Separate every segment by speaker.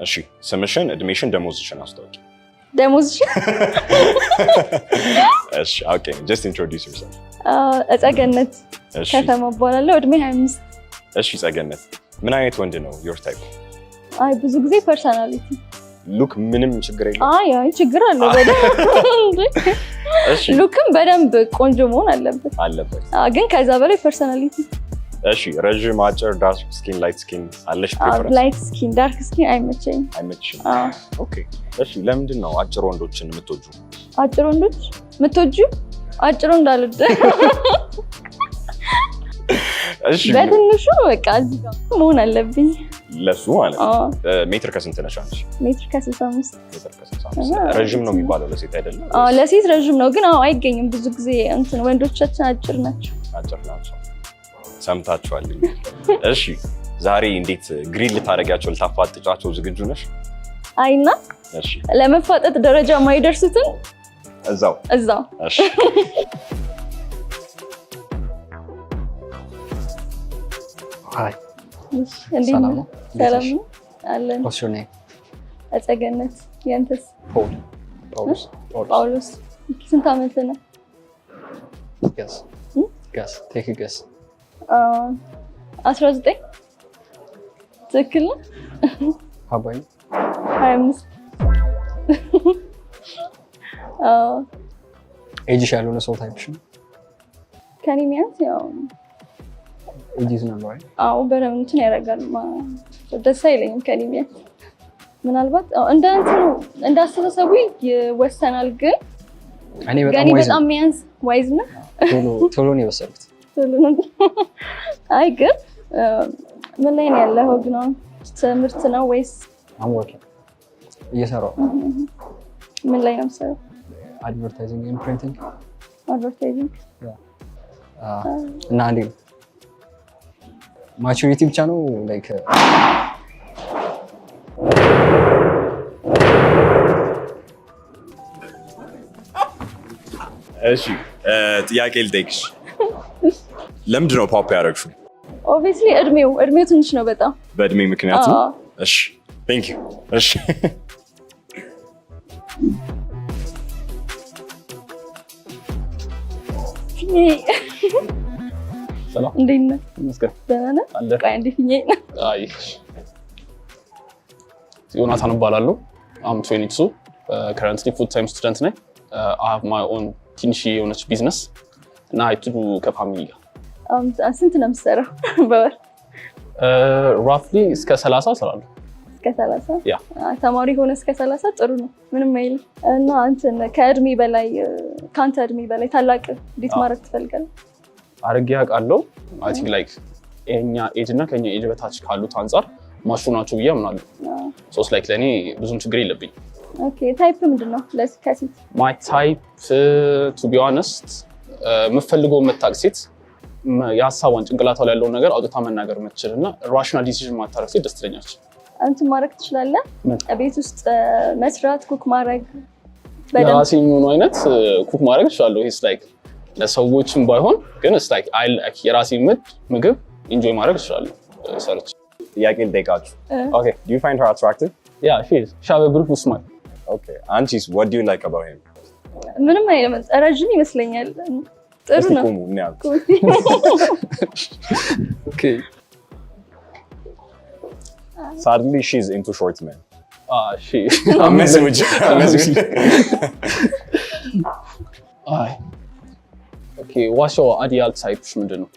Speaker 1: እሺ ስምሽን እድሜሽን ደሞዝሽን አስተዋውቂ
Speaker 2: ደሞዝሽን
Speaker 1: እሺ ኦኬ just introduce yourself
Speaker 2: እጸገነት ከተማ እባላለሁ እድሜ 25
Speaker 1: እሺ ጸገነት ምን አይነት ወንድ ነው your type
Speaker 2: አይ ብዙ ጊዜ ፐርሰናሊቲ
Speaker 1: ሉክ ምንም ችግር የለም
Speaker 2: አይ ችግር አለው በደንብ እሺ ሉክም በደንብ ቆንጆ መሆን አለበት ግን ከዛ በላይ ፐርሰናሊቲ
Speaker 1: እሺ ረጅም አጭር ዳርክ ስኪን ላይት ስኪን አለሽ ፕሪፈረንስ
Speaker 2: ላይት ስኪን ዳርክ ስኪን አይመቸኝም
Speaker 1: ኦኬ እሺ ለምንድን ነው አጭር ወንዶችን የምትወጁ
Speaker 2: አጭር ወንዶች የምትወጁ አጭር እንዳልደ
Speaker 1: እሺ
Speaker 2: በትንሹ በቃ እዚህ ጋር መሆን አለብኝ
Speaker 1: ለሱ ማለት ሜትር ከስንት ነሽ አንቺ
Speaker 2: ሜትር ከ65
Speaker 1: ረጅም ነው የሚባለው ለሴት አይደለም
Speaker 2: ለሴት ረጅም ነው ግን አይገኝም ብዙ ጊዜ እንትን ወንዶቻችን አጭር ናቸው
Speaker 1: ሰምታችኋል እሺ ዛሬ እንዴት ግሪል ልታረጋቸው ልታፋጥጫቸው ዝግጁ ነሽ
Speaker 2: አይና
Speaker 1: እሺ
Speaker 2: ለመፋጠጥ ደረጃ ማይደርሱትን
Speaker 1: እዛው እሺ
Speaker 3: ሃይ
Speaker 2: ሰላም አለን
Speaker 3: What's your name?
Speaker 2: እጸገነት ያንተስ
Speaker 3: Paulus.
Speaker 2: ስንት ዓመት ነው?
Speaker 3: Guess. Take a guess.
Speaker 2: 19 ትክክል ነው?
Speaker 3: How about you?
Speaker 2: 25
Speaker 3: ኤጅሽ ያልሆነ ሰው ታይፕሽ ነው?
Speaker 2: ከኔ ሚያንስ ያው
Speaker 3: ኤጅስ ነው አይደል?
Speaker 2: አዎ በደምብ እንትን ያደርጋል ደስ አይለኝም ከኔ ሚያንስ ምናልባት እንዳስተሳሰቡ ይወሰናል ግን
Speaker 3: እኔ
Speaker 2: በጣም ሚያንስ ዋይዝ ነው
Speaker 3: ቶሎ ነው የወሰድኩት
Speaker 2: አይ ግን ምን ላይ ነው ያለው ግን ትምህርት ነው ወይስ
Speaker 3: አምወርክ እየሰራው
Speaker 2: ምን ላይ ነው የምሰራው
Speaker 3: አድቨርታይዚንግ ኤንድ ፕሪንቲንግ
Speaker 2: አድቨርታይዚንግ
Speaker 3: እና አንዴ ማቹሪቲ ብቻ ነው ላይክ
Speaker 1: እሺ ጥያቄ ልጠይቅሽ ለምንድን ነው ፖፕ ያደረግሽው
Speaker 2: ኦብቪየስሊ እድሜው ትንሽ ነው በጣም
Speaker 1: በእድሜ ምክንያት ነው እሺ ቴንክ ዩ እሺ
Speaker 3: ሰላም
Speaker 2: እንዴት ነህ
Speaker 3: መስገን
Speaker 2: ደህና ነህ
Speaker 3: አለ
Speaker 2: ቆይ እንዴት ነህ
Speaker 3: አይ ዮናታን እባላለሁ I'm 22 currently full time student ነኝ I have my own ትንሽ የሆነች ቢዝነስ እና አይቱ ከፋሚሊ ጋር
Speaker 2: ስንት ነው የምትሰራው በወር
Speaker 3: roughly እስከ 30 እሰራለሁ
Speaker 2: እስከ 30
Speaker 3: ያ
Speaker 2: ተማሪ ሆነ እስከ 30 ጥሩ ነው ምንም አይልም እና አንተን ከእድሜ በላይ ካንተ እድሜ በላይ ታላቅ እንዴት ማድረግ ትፈልጋለህ
Speaker 3: አርጌ ያውቃለሁ I think like የኛ ኤጅ እና ከኛ ኤጅ በታች ካሉት አንፃር ማሹ ናቸው ብዬ አምናለሁ ሶስ ላይክ ለኔ ብዙም ችግር የለብኝ
Speaker 2: ኦኬ ታይፕ ምንድነው ለስካሲት
Speaker 3: my type to be honest የምፈልገው መታክሲት ያሳዋን ጭንቅላቷ ላይ ያለው ነገር አውጥታ መናገር የምትችልና ራሽናል ዲሲዥን ማታረግ ሲል ደስተኛች
Speaker 2: አንተ ማድረግ ትችላለህ ቤት ውስጥ መስራት ኩክ ማድረግ
Speaker 3: ለራሴ የሚሆኑ አይነት ኩክ ማድረግ እችላለሁ ሂስ ላይክ ለሰዎችም ባይሆን ግን it's like I like የራሴ ምግብ ኢንጆይ ማድረግ እችላለሁ ሰርች
Speaker 1: ጥያቄ ልጠይቃችሁ
Speaker 3: okay
Speaker 1: do you find her attractive
Speaker 3: yeah she have a beautiful smile
Speaker 1: okay antis what do you like about him
Speaker 2: ምንም አይደለም ረጅም ይመስለኛል ጥሩ ነው
Speaker 3: okay
Speaker 1: sadly she's into short men
Speaker 3: she
Speaker 1: I'm messing with you
Speaker 3: okay what's your ideal type ምንድነው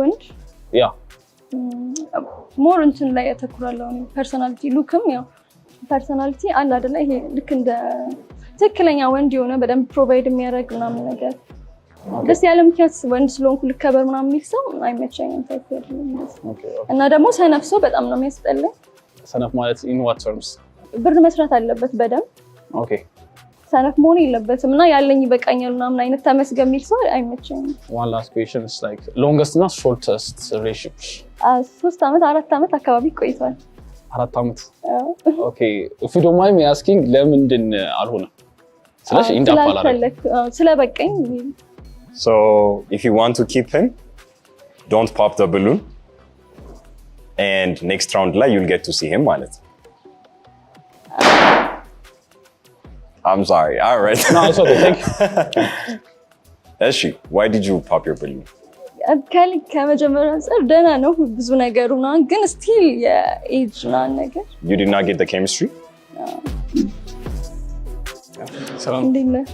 Speaker 2: ወንድ
Speaker 3: ያ
Speaker 2: ሞር እንትን ላይ ያተኩራለሁ ፐርሰናሊቲ ሉክም ያው ፐርሰናሊቲ አለ አይደለ ይሄ ልክ እንደ ትክክለኛ ወንድ የሆነ በደንብ ፕሮቫይድ የሚያደርግ ምናምን ነገር ደስ ያለ ምክንያት ወንድ ስለሆንኩ ልከበር ምናምን የሚል ሰው አይመቸኝም ታይፕ እና ደግሞ ሰነፍ ሰው በጣም ነው የሚያስጠላኝ
Speaker 3: ሰነፍ ማለት in what terms
Speaker 2: ብር መስራት አለበት በደንብ
Speaker 3: okay
Speaker 2: ሰነፍ መሆን የለበትም እና ያለኝ ይበቃኛል ምናምን አይነት ተመስገን የሚል ሰው አይመቸኝም
Speaker 3: one last question is like longest እና shortest relationship
Speaker 2: 3 ዓመት 4 ዓመት አካባቢ ቆይቷል
Speaker 3: 4 ዓመት okay if you don't mind me asking ለምንድን አልሆነ ስለዚህ እንዳባላለ
Speaker 2: ስለበቀኝ
Speaker 1: so if you want to keep him don't pop the balloon and next round ላይ you'll get to see him ማለት I'm sorry. All right.
Speaker 3: No, it's okay. Thank you.
Speaker 1: Eshi, why did you pop your balloon?
Speaker 2: ከመጀመሪያ አንፃር ደህና ነው ብዙ ነገሩ ነው ግን ስቲል የኤጅ ነገር
Speaker 1: You did not get the chemistry?
Speaker 3: ሰላም
Speaker 2: እንዴት ነህ?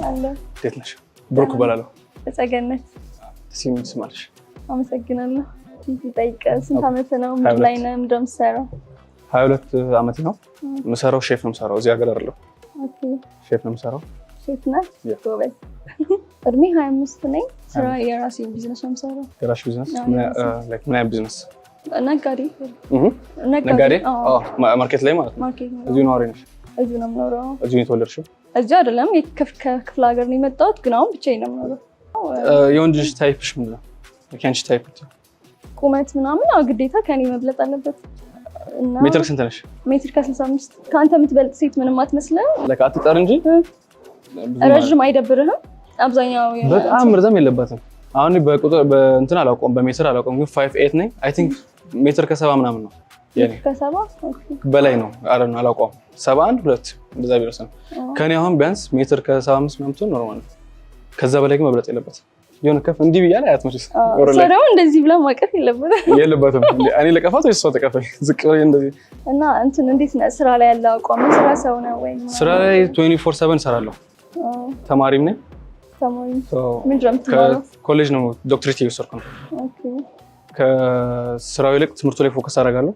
Speaker 3: አለ እንዴት ነሽ? ብሩክ እባላለሁ።
Speaker 2: ጸገነት
Speaker 3: ሲም ስማልሽ።
Speaker 2: አመሰግናለሁ። ጠይቀ ስንት ዓመት ነው? ምን ላይ ነው እንደምትሰራው?
Speaker 3: 22 ዓመት ነው። የምሰራው ሼፍ ነው የምሰራው እዚህ ሀገር አይደለም።
Speaker 2: ኦኬ
Speaker 3: ሼፍ ነው የምሰራው።
Speaker 2: ሼፍ ነህ? ጎበዝ። እድሜ 25 ነኝ። ስራ የራሴ ቢዝነስ ነው የምሰራው።
Speaker 3: የራስሽ ቢዝነስ? ምን አይነት ቢዝነስ?
Speaker 2: ነጋዴ።
Speaker 3: ነጋዴ? ማርኬት ላይ ማለት ነው።
Speaker 2: ማርኬት ነው።
Speaker 3: እዚሁ ነዋሪ ነሽ?
Speaker 2: እዚሁ ነው የምኖረው።
Speaker 3: እዚሁ ነው የተወለድሽው?
Speaker 2: እዚሁ አይደለም ከክፍለ ሀገር ነው የመጣሁት ግን አሁን ብቻዬን ነው የምኖረው።
Speaker 3: የወንድ ልጅ ታይፕሽ ምንድን ነው? የአንቺ ታይፕ?
Speaker 2: ቁመት ምናምን ግዴታ ከኔ መብለጥ አለበት።
Speaker 3: ሜትር ስንት ነሽ?
Speaker 2: ሜትር ከ65 ከአንተ የምትበልጥ ሴት ምንም አትመስልም።
Speaker 3: አትጠር እንጂ
Speaker 2: ረዥም አይደብርህም? አብዛኛው
Speaker 3: በጣም ርዘም የለባትም። አሁን በቁጥር በእንትን አላውቀውም በሜትር አላውቀውም ግን 5'8" ነኝ። አይ ቲንክ ሜትር ከ70 ምናምን ነው የኔ።
Speaker 2: ከ70
Speaker 3: በላይ ነው አላውቀውም። 71 2 እንደዛ ቢረስ ነው ከኔ። አሁን ቢያንስ ሜትር ከ75 ምናምን ኖርማል ነው። ከዛ በላይ ግን መብለጥ የለበትም። የሆነ ከፍ እንዲህ ብያለሁ አያትመችስ
Speaker 2: ሰው እንደዚህ ብላ ማቀፍ
Speaker 3: የለበትም። እኔ ለቀፋት ወይ እሷ ተቀፈኝ ዝቅ ብዬ እንደዚህ
Speaker 2: እና እንትን እንዴት ነው ስራ ላይ ያለው አቋም? ስራ ሰው ነው ወይ?
Speaker 3: ስራ ላይ 24/7 እሰራለሁ። ተማሪም ነኝ።
Speaker 2: ተማሪ ምን ጀምተው
Speaker 3: ኮሌጅ ነው ዶክትሬት እየወሰድኩ ነው።
Speaker 2: ኦኬ።
Speaker 3: ከስራው ይልቅ ትምህርቱ ላይ ፎከስ አደርጋለሁ።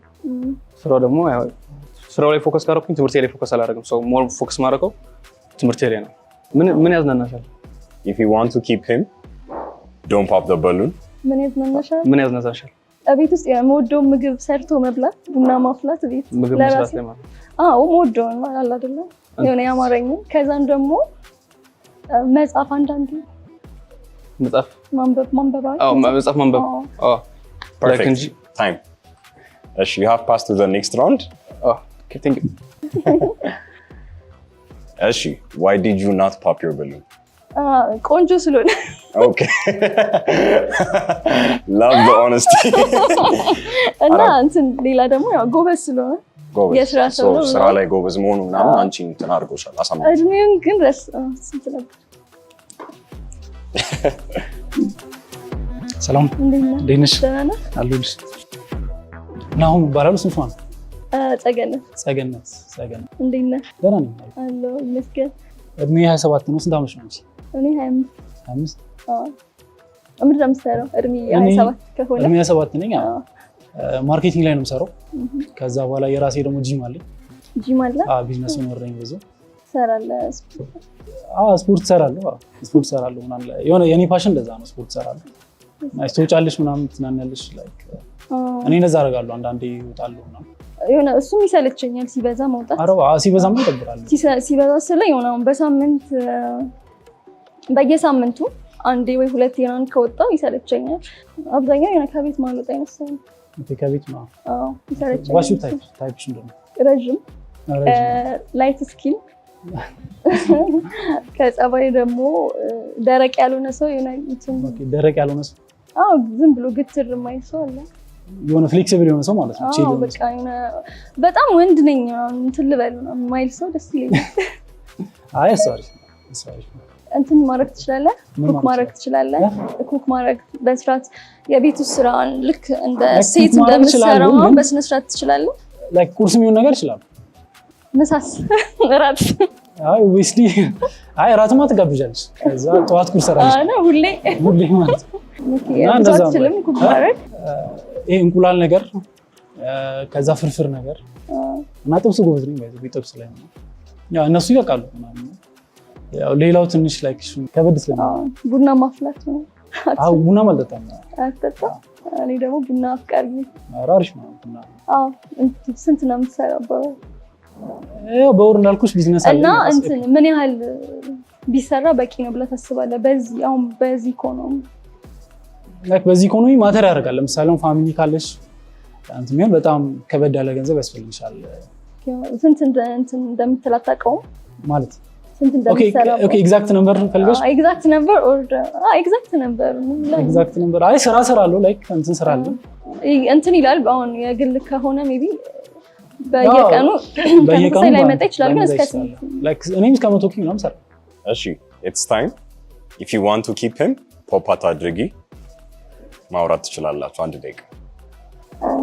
Speaker 3: ስራው ደግሞ ስራው ላይ ፎከስ ካደረኩኝ ትምህርቴ ላይ ፎከስ አላደርግም። ሶ ሞር ፎከስ ማድረገው ትምህርቴ ላይ ነው። ምን ያዝናናሻል?
Speaker 1: If you want to keep him, don't pop the balloon.
Speaker 2: ምን ያዝናናሻል?
Speaker 3: ምን ያዝናናሻል?
Speaker 2: ቤት ውስጥ የምወደው ምግብ ሰርቶ መብላት፣ ቡና ማፍላት ቤት
Speaker 3: ምግብ መስራት ላይ ማለት
Speaker 2: የምወደው አለ አይደለ? የሆነ ያማረኝ። ከዛም ደግሞ መጽሐፍ አንዳንዴ
Speaker 3: መጽሐፍ ማንበብ መጽሐፍ ማንበብ
Speaker 1: Perfect. Time. You have passed to the next round.
Speaker 3: Okay, thank you.
Speaker 1: Eshi, why did you not pop your balloon?
Speaker 2: ቆንጆ ስለሆነ።
Speaker 1: Okay. Love the honesty.
Speaker 2: እና እንትን ሌላ ደግሞ ያው ጎበዝ ስለሆነ የስራ ሰው ነው።
Speaker 1: ስራ ላይ ጎበዝ መሆኑ ምናምን አንቺን እንትን አድርጎሻል አሳምነው።
Speaker 2: እድሜውን ግን ስንት ነበር?
Speaker 4: ሰላም እንዴት ነሽ?
Speaker 2: ደህና ነህ?
Speaker 4: አለሁልሽ። ናሁም እባላለሁ። ስንት ነው?
Speaker 2: ጸገነት። እንዴት ነህ?
Speaker 4: ደህና ነኝ
Speaker 2: አለሁ ይመስገን።
Speaker 4: እድሜ 27 ነው። ስንት ዓመትሽ ነው?
Speaker 2: እኔ 25 ምንድን ነው የምትሰራው? እድሜ 27 ከሆነ
Speaker 4: እድሜ 27 ነኝ። ማርኬቲንግ ላይ ነው የምሰራው። ከዛ በኋላ የራሴ ደግሞ ጂም አለኝ።
Speaker 2: ጂም አለ?
Speaker 4: ቢዝነስ ኖረኝ ብዙ
Speaker 2: ትሰራለህ?
Speaker 4: ስፖርት እሰራለሁ ምናምን ላይ የሆነ የኔ ፓሽን እንደዛ ነው። ስፖርት እሰራለሁ። ትወጫለሽ ምናምን ትናናለሽ። እኔ እንደዛ አደርጋለሁ። አንዳንዴ እወጣለሁ ምናምን
Speaker 2: የሆነ እሱም ይሰለቸኛል ሲበዛ መውጣት።
Speaker 4: ሲበዛም ይደብራል።
Speaker 2: ሲበዛ ስለ የሆነ በሳምንት በየሳምንቱ አንዴ ወይ ሁለቴ ነው ከወጣው ይሰለቸኛል። አብዛኛው የሆነ ከቤት ማልወጣ አይነት ሰው ነው።
Speaker 4: ከቤት ነው?
Speaker 2: ይሰለቸኛል።
Speaker 4: ዋሽ ታይፕሽ እንደሆነ
Speaker 2: ረዥም ላይት ስኪን ከጸባይ ደግሞ ደረቅ ያልሆነ ሰው የሆነ
Speaker 4: ደረቅ ያልሆነ ሰው
Speaker 2: ዝም ብሎ ግትር የማይል ሰው አለ።
Speaker 4: የሆነ ፍሌክሲብል የሆነ ሰው ማለት ነው።
Speaker 2: በቃ የሆነ በጣም ወንድ ነኝ እንትን ልበል ነው የማይል ሰው ደስ ይለኛል።
Speaker 4: ሶሪ
Speaker 2: እንትን ማድረግ ትችላለህ? ኩክ ማድረግ ትችላለህ? ኩክ ማድረግ በስርዓት የቤት ውስጥ ስራን ልክ እንደ ሴት እንደምትሰራው በስነ ስርዓት ትችላለህ?
Speaker 4: ላይክ ቁርስ የሚሆን ነገር ይችላል።
Speaker 2: ምሳስ? እራት?
Speaker 4: ኦብቪስሊ እራትማ ትጋብዣለሽ። ከዛ ጠዋት ቁርስ እሰራለሁ። ሁሌ ማለት ነው።
Speaker 2: እንደዛችልም ኩክ ማድረግ
Speaker 4: ይሄ እንቁላል ነገር ከዛ ፍርፍር ነገር እና ጥብስ ጎበዝ ነኝ። ጥብስ ላይ ነው ያው እነሱ ይበቃሉ ምናምን። ያው ሌላው ትንሽ ላይክ ከበድ ስለማለት
Speaker 2: ቡና ማፍላት ነው።
Speaker 4: ቡና አልጠጣም።
Speaker 2: አትጠጣም? እኔ ደግሞ ቡና አፍቃሪ ነኝ።
Speaker 4: አሪፍ ነው ቡና።
Speaker 2: ስንት ነው የምትሰራው?
Speaker 4: በወር እንዳልኩሽ ቢዝነስ አለ
Speaker 2: እና እንትን ምን ያህል ቢሰራ በቂ ነው ብለህ ታስባለህ? በዚህ ኢኮኖሚ
Speaker 4: በዚህ ኢኮኖሚ ማተር ያደርጋል። ለምሳሌ ፋሚሊ ካለሽ አንተ ምን በጣም ከበድ ያለ ገንዘብ ያስፈልግሻል።
Speaker 2: ስንት እንደምትል አታውቀውም ማለት ስንት እንደምትሰራ?
Speaker 4: ኦኬ ኤግዛክት ነምበር ፈልገሽ?
Speaker 2: ኤግዛክት ነምበር
Speaker 4: ስራ እሰራለሁ ላይክ እንትን እሰራለሁ
Speaker 2: እንትን ይላል። አሁን የግል ከሆነ ሜቢ በየቀኑ ተመሳሳይ ላይ መጣ ይችላል ግን እስከ
Speaker 4: ላይክ እኔም እስከ 100 ኪሎ ምናምን ሰራ።
Speaker 1: እሺ it's time if you want to keep him ፖፓት አድርጊ ማውራት ትችላላችሁ 1 ደቂቃ።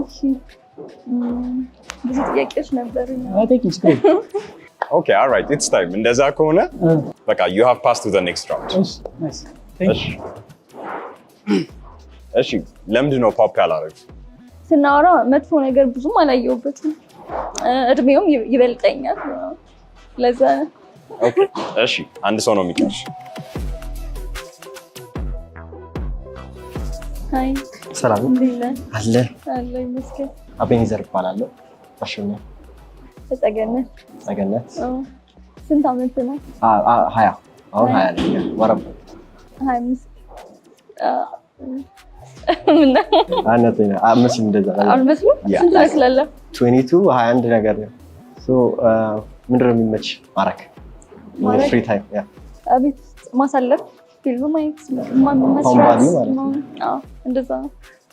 Speaker 2: እሺ ብዙ ጥያቄዎች ነበሩኝ።
Speaker 1: Okay, all right, it's time. እንደዛ ከሆነ በቃ you have passed to the next round.
Speaker 4: Nice. Thank you.
Speaker 1: እሺ ለምንድን ነው ፖፕ ያላረግሽ?
Speaker 2: ስናወራ መጥፎ ነገር ብዙም አላየሁበትም። እድሜውም ይበልጠኛል ለዛ።
Speaker 1: ኦኬ እሺ አንድ ሰው ነው የሚቀርሽ።
Speaker 2: ሃይ
Speaker 5: ሰላም
Speaker 2: አለ ይመስገን።
Speaker 5: አቤኔዘር እባላለሁ። አሽኛ
Speaker 2: ተጸገነት ስንት ዓመት ነው?
Speaker 5: 20 አሁን 20 ነው ወረብ
Speaker 2: 25
Speaker 5: አምስት እንደዛ
Speaker 2: አልመስልም። ስንት ትመስላለህ?
Speaker 5: 22 21 ነገር ነው። ምንድን ነው የሚመች ማረክ ፍሪ ታይም
Speaker 2: ቤት ማሳለፍ ፊልም ማየት እንደዛ።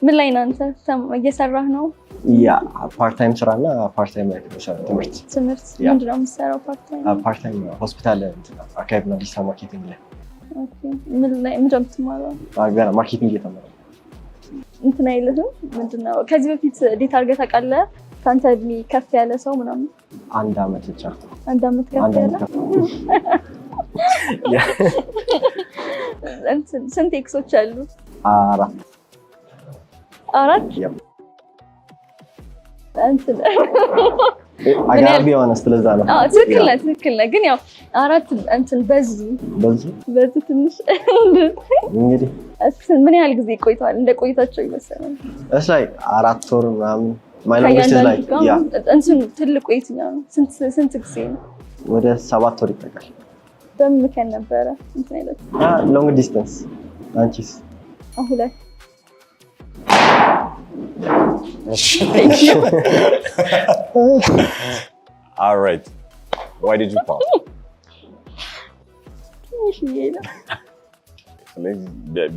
Speaker 2: ምን ላይ ነው አንተ እየሰራህ ነው?
Speaker 5: ፓርት ታይም ስራና ፓርት ታይም ትምህርት።
Speaker 2: ምንድን ነው የምትሰራው?
Speaker 5: ፓርት ታይም ሆስፒታል አካባቢና ዲጂታል ማርኬቲንግ ላይ።
Speaker 2: ምንድን ነው የምትማረው?
Speaker 5: ገና ማርኬቲንግ እየተማረ
Speaker 2: እንትን አይልህም? ምንድን ነው ከዚህ በፊት ዴት አድርገህ ታውቃለህ? ከአንተ እድሜ ከፍ ያለ ሰው ምናምን?
Speaker 5: 1 ዓመት ብቻ።
Speaker 2: 1 ዓመት ከፍ ያለ? ስንት ኤክሶች አሉ? 4
Speaker 5: አጋቢ የሆነ ስለዛ ነው።
Speaker 2: ትክክል ነህ። ግን ያው 4 እንትን በዙ ትንሽ።
Speaker 5: እንግዲህ
Speaker 2: ምን ያህል ጊዜ ቆይተዋል? እንደ ቆይታቸው ይመስላል።
Speaker 5: እስ ላይ 4 ወር ምናምን ማይለንግስ ላይ
Speaker 2: እንትን ትልቁ የትኛው ነው? ስንት ጊዜ ነው?
Speaker 5: ወደ 7 ወር ይጠቃል።
Speaker 2: በምን ምክንያት ነበረ እንትን አይነት?
Speaker 5: ሎንግ ዲስታንስ። አንቺስ?
Speaker 2: 2
Speaker 1: All right. Why did you pop?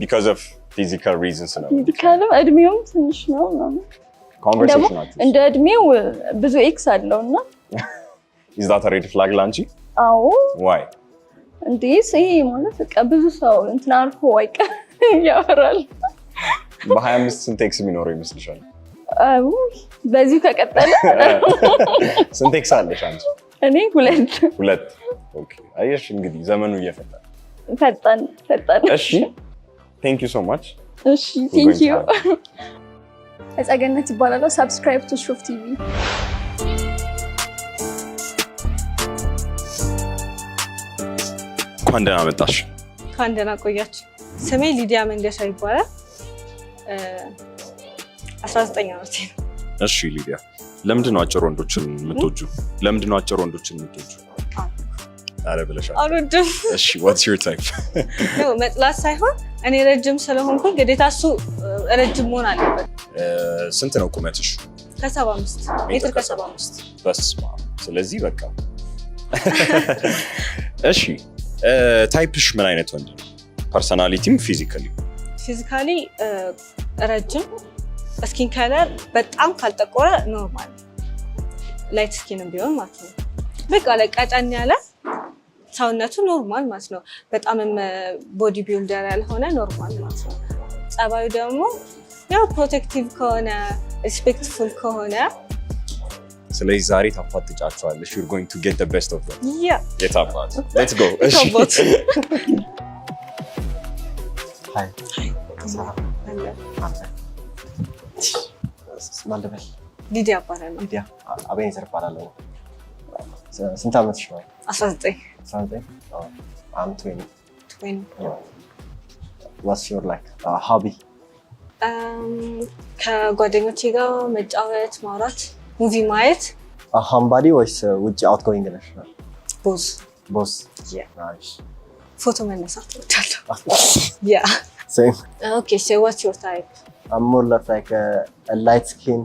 Speaker 1: Because of physical reasons.
Speaker 2: እድሜውም ትንሽ ነው ምናምን።
Speaker 1: Conversation
Speaker 2: እንደ እድሜው ብዙ ኤክስ አለው እና
Speaker 1: Is that a red flag ላንቺ?
Speaker 2: አዎ።
Speaker 1: Why?
Speaker 2: እንዴ ይሄ ማለት በቃ ብዙ ሰው እንትን አልፎ አይቀር ያወራል።
Speaker 1: በ25 ስንት ኤክስ የሚኖረው ይመስልሻል?
Speaker 2: በዚሁ ከቀጠለ
Speaker 1: ስንት ኤክስ አለሽ አንቺ?
Speaker 2: እኔ 2።
Speaker 1: ኦኬ አየሽ እንግዲህ ዘመኑ እየፈጠነ
Speaker 2: ፈጣን።
Speaker 1: እሺ thank you so much።
Speaker 2: እሺ thank you። ተጸገነት ይባላል። subscribe to Shroff TV።
Speaker 1: እንኳን ደህና መጣሽ።
Speaker 6: እንኳን ደህና ቆያችሁ። ስሜ ሊዲያ መንገሻ ይባላል። 19 ዓመቴ ነው።
Speaker 1: እሺ ሊዲያ ለምንድን ነው አጭር ወንዶችን የምትወጂው? አረ ብለሻል።
Speaker 6: አልወድም።
Speaker 1: እሺ what's your type?
Speaker 6: ነው መጥላት ሳይሆን እኔ ረጅም ስለሆንኩኝ ግዴታ እሱ ረጅም መሆን አለበት።
Speaker 1: ስንት ነው ቁመትሽ?
Speaker 6: ከ75 ሜትር ከ75።
Speaker 1: በስመ አብ። ስለዚህ በቃ እሺ ታይፕሽ ምን አይነት ወንድ ነው? ፐርሰናሊቲም ፊዚካሊ ረጅም፣ ስኪን ከለር በጣም ካልጠቆረ ኖርማል፣ ላይት ስኪንም ቢሆን ማለት ነው። በቃ ላይ ቀጠን ያለ ሰውነቱ ኖርማል ማለት ነው። በጣምም ቦዲ ቢልደር ያልሆነ ኖርማል ማለት ነው። ጸባዩ ደግሞ ያው ፕሮቴክቲቭ ከሆነ ሪስፔክትፉል ከሆነ። ስለዚህ ዛሬ ታፋጥጫቸዋለሽ። you're going to get the best of them. የታባት let's go።
Speaker 6: እሺ
Speaker 5: ሃይ
Speaker 6: ሊዲያ እባላለሁ።
Speaker 5: ሊዲያ አቤኔዘር እባላለሁ። ስንት ዓመትሽ ነው?
Speaker 6: 19
Speaker 5: I'm 20. What's your like hobby?
Speaker 6: ከጓደኞቼ ጋር መጫወት፣ ማውራት፣ ሙቪ ማየት።
Speaker 5: ሆምባዲ ወይስ ውጭ አውትጎይንግ ነሽ?
Speaker 6: ቦዝ።
Speaker 5: Nice.
Speaker 6: ፎቶ መነሳት እወዳለሁ።
Speaker 5: Same.
Speaker 6: Okay, so what's your type?
Speaker 5: I'm more like a light skin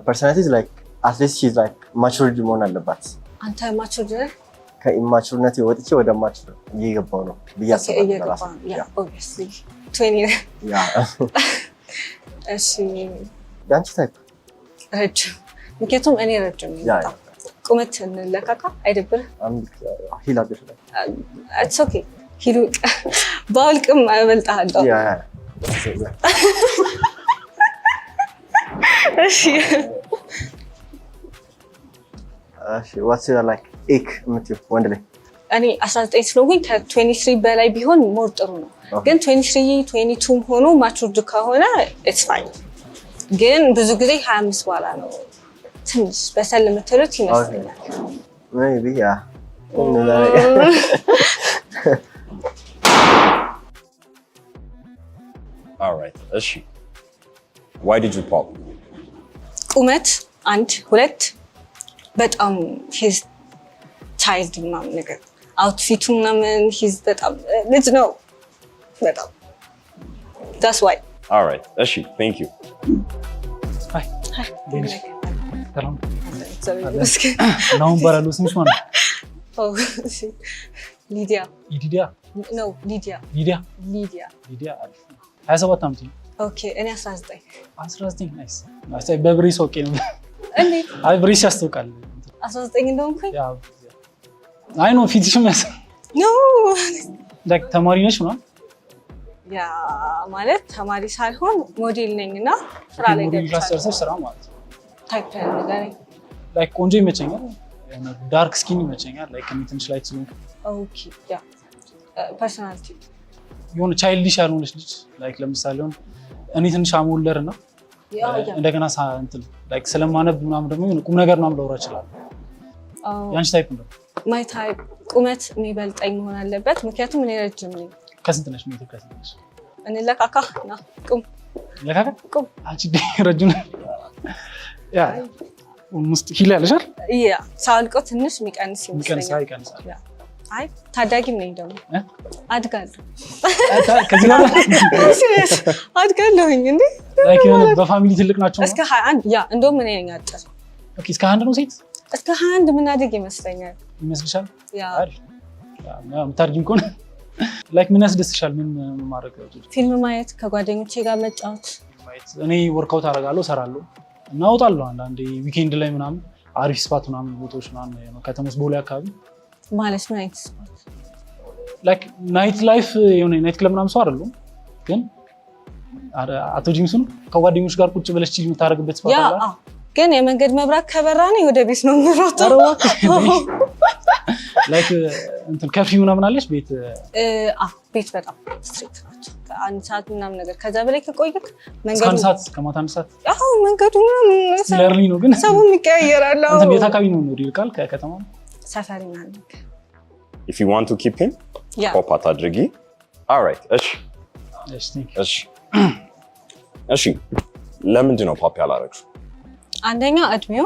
Speaker 5: personality is like at least she's like matured መሆን አለባት።
Speaker 6: አንተ ማቹርድ ነህ?
Speaker 5: ከኢማቹርነት ወጥቼ ወደ ማቹር እየገባሁ ነው ብዬ አስባለሁ።
Speaker 6: obviously 20 እሺ
Speaker 5: ያንቺ ታይፕ?
Speaker 6: ረጅም ምክንያቱም እኔ ረጅም ነኝ በጣም ቁመት እንለካካ አይደብርህ?
Speaker 5: ሂል አድርግ
Speaker 6: ኢትስ ኦኬ ሂሉ ባልቅም እበልጥሃለሁ። እሺ
Speaker 5: what's your like ኤክ የምትይው ወንድ ላይ?
Speaker 6: እኔ 19 ስለሆንኩኝ ከ23 በላይ ቢሆን ሞር ጥሩ ነው። ግን 23 22 ሆኖ ማቹርድ ከሆነ ኢትስ ፋይን። ግን ብዙ ጊዜ 25 በኋላ ነው ትንሽ በሰል የምትሉት ይመስለኛል።
Speaker 5: maybe yeah.
Speaker 1: All right. እሺ why did you pop?
Speaker 6: ቁመት 1 2 በጣም ሂዝ ቻይልድ ምናምን ነገር አውትፊቱ ምናምን ሂዝ በጣም ልጅ ነው በጣም that's why.
Speaker 1: All right. እሺ thank you.
Speaker 4: ሃይ ሰላም
Speaker 6: እግዚአብሔር
Speaker 4: ናውን ባላሉ ስምሽ ማን ነው?
Speaker 6: ሊዲያ
Speaker 4: ኢዲዲያ
Speaker 6: ነው ሊዲያ
Speaker 4: ሊዲያ
Speaker 6: ሊዲያ
Speaker 4: ሊዲያ 27 ዓመት ነው።
Speaker 6: ኦኬ እኔ 19
Speaker 4: ናይስ ናይስ በብሬስ ኦኬ ነው
Speaker 6: እንዴት
Speaker 4: አይ ብሬስ ያስታውቃል
Speaker 6: 19 እንደሆንኩኝ
Speaker 4: ያ አይ ኖ ፊትሽም ያስ
Speaker 6: ኖ
Speaker 4: ላይክ ተማሪ ነሽ ነው
Speaker 6: ያ ማለት ተማሪ ሳይሆን ሞዴል ነኝና ስራ ላይ
Speaker 4: ገብቻለሁ ስራ ማለት
Speaker 6: ታይፕ ነገር
Speaker 4: ላይክ ቆንጆ ይመቸኛል ዳርክ ስኪን ይመቸኛል ላይክ ትንሽ ላይት ስለሆንኩ
Speaker 6: ኦኬ ያ ፐርሰናሊቲ
Speaker 4: የሆነ ቻይልዲሽ ያልሆነች ልጅ ላይክ ለምሳሌ እኔ ትንሽ አሞለር እና እንደገና እንትን ላይክ ስለማነብ ምናምን ደግሞ ቁም ነገር ምናምን ላወራ እችላለሁ። ያንቺ ታይፕ ነው?
Speaker 6: ማይ ታይፕ ቁመት የሚበልጠኝ መሆን አለበት ምክንያቱም እኔ ረጅም ነኝ።
Speaker 4: ከስንት ነሽ? ሜትር ከስንት ነሽ?
Speaker 6: እንለካካ ና ቁም
Speaker 4: ለካካ
Speaker 6: ቁም
Speaker 4: አንቺ ረጅም ነሽ ያ ሙስጥ ሂል ያለሻል
Speaker 6: ያ ሳልቆ ትንሽ የሚቀንስ ይመስለኛል።
Speaker 4: ይቀንሳል።
Speaker 6: አይ ታዳጊም ነኝ ደግሞ አድጋለሁ።
Speaker 4: ከዚህ ጋር
Speaker 6: ሲሪየስ አድጋለሁኝ እንዴ
Speaker 4: ላይክ በፋሚሊ ትልቅ ናቸው
Speaker 6: እስከ 21 ያ እንደውም እኔ ነኝ አጭር።
Speaker 4: ኦኬ እስከ 21 ነው ሴት
Speaker 6: እስከ 21 ምን አድግ ይመስለኛል
Speaker 4: ይመስልሻል?
Speaker 6: ያ
Speaker 4: አሪፍ ያ ምታርጂም ከሆነ ላይክ ምን ያስደስሻል? ምን ማድረግ ነው?
Speaker 6: ፊልም ማየት፣ ከጓደኞቼ ጋር መጫወት
Speaker 4: ማየት። እኔ ወርክአውት አደርጋለሁ፣ እሰራለሁ እና እወጣለሁ አንዳንዴ ዊኬንድ ላይ ምናምን አሪፍ ስፓት ምናምን ቦታዎች ምናምን ነው ከተማ ውስጥ ቦሌ አካባቢ
Speaker 6: ማለት ነው። ናይት ስፖት
Speaker 4: ላይክ ናይት ላይፍ የሆነ ናይት ክለብ ምናምን ሰው አይደለም ግን አቶ ጂምሱን ከጓደኞች ጋር ቁጭ ብለሽ ቺል የምታደርግበት ስፓት አለ።
Speaker 6: ግን የመንገድ መብራት ከበራ ነው ወደ ቤት ነው የምሮጠው።
Speaker 4: ላይክ እንትን ከፊ ምናምን አለሽ ቤት
Speaker 6: ቤት በጣም ስትሪክት ናቸው። አንድ ሰዓት ምናምን ነገር ከዛ በላይ ከቆየክ መንገዱ
Speaker 4: አንድ ሰዓት ከማታ አንድ ሰዓት
Speaker 6: መንገዱ
Speaker 4: ለርሊ ነው ግን
Speaker 6: ሰውም ይቀያየራል።
Speaker 4: እንትን ቤት አካባቢ ነው ይልቃል ከከተማ
Speaker 6: ሰፈሪ ማለት
Speaker 1: if you want to keep him pop አድርጊ። all right እሺ እሺ ለምንድን ነው ፖፕ ያላረግሽው?
Speaker 6: አንደኛ እድሜው፣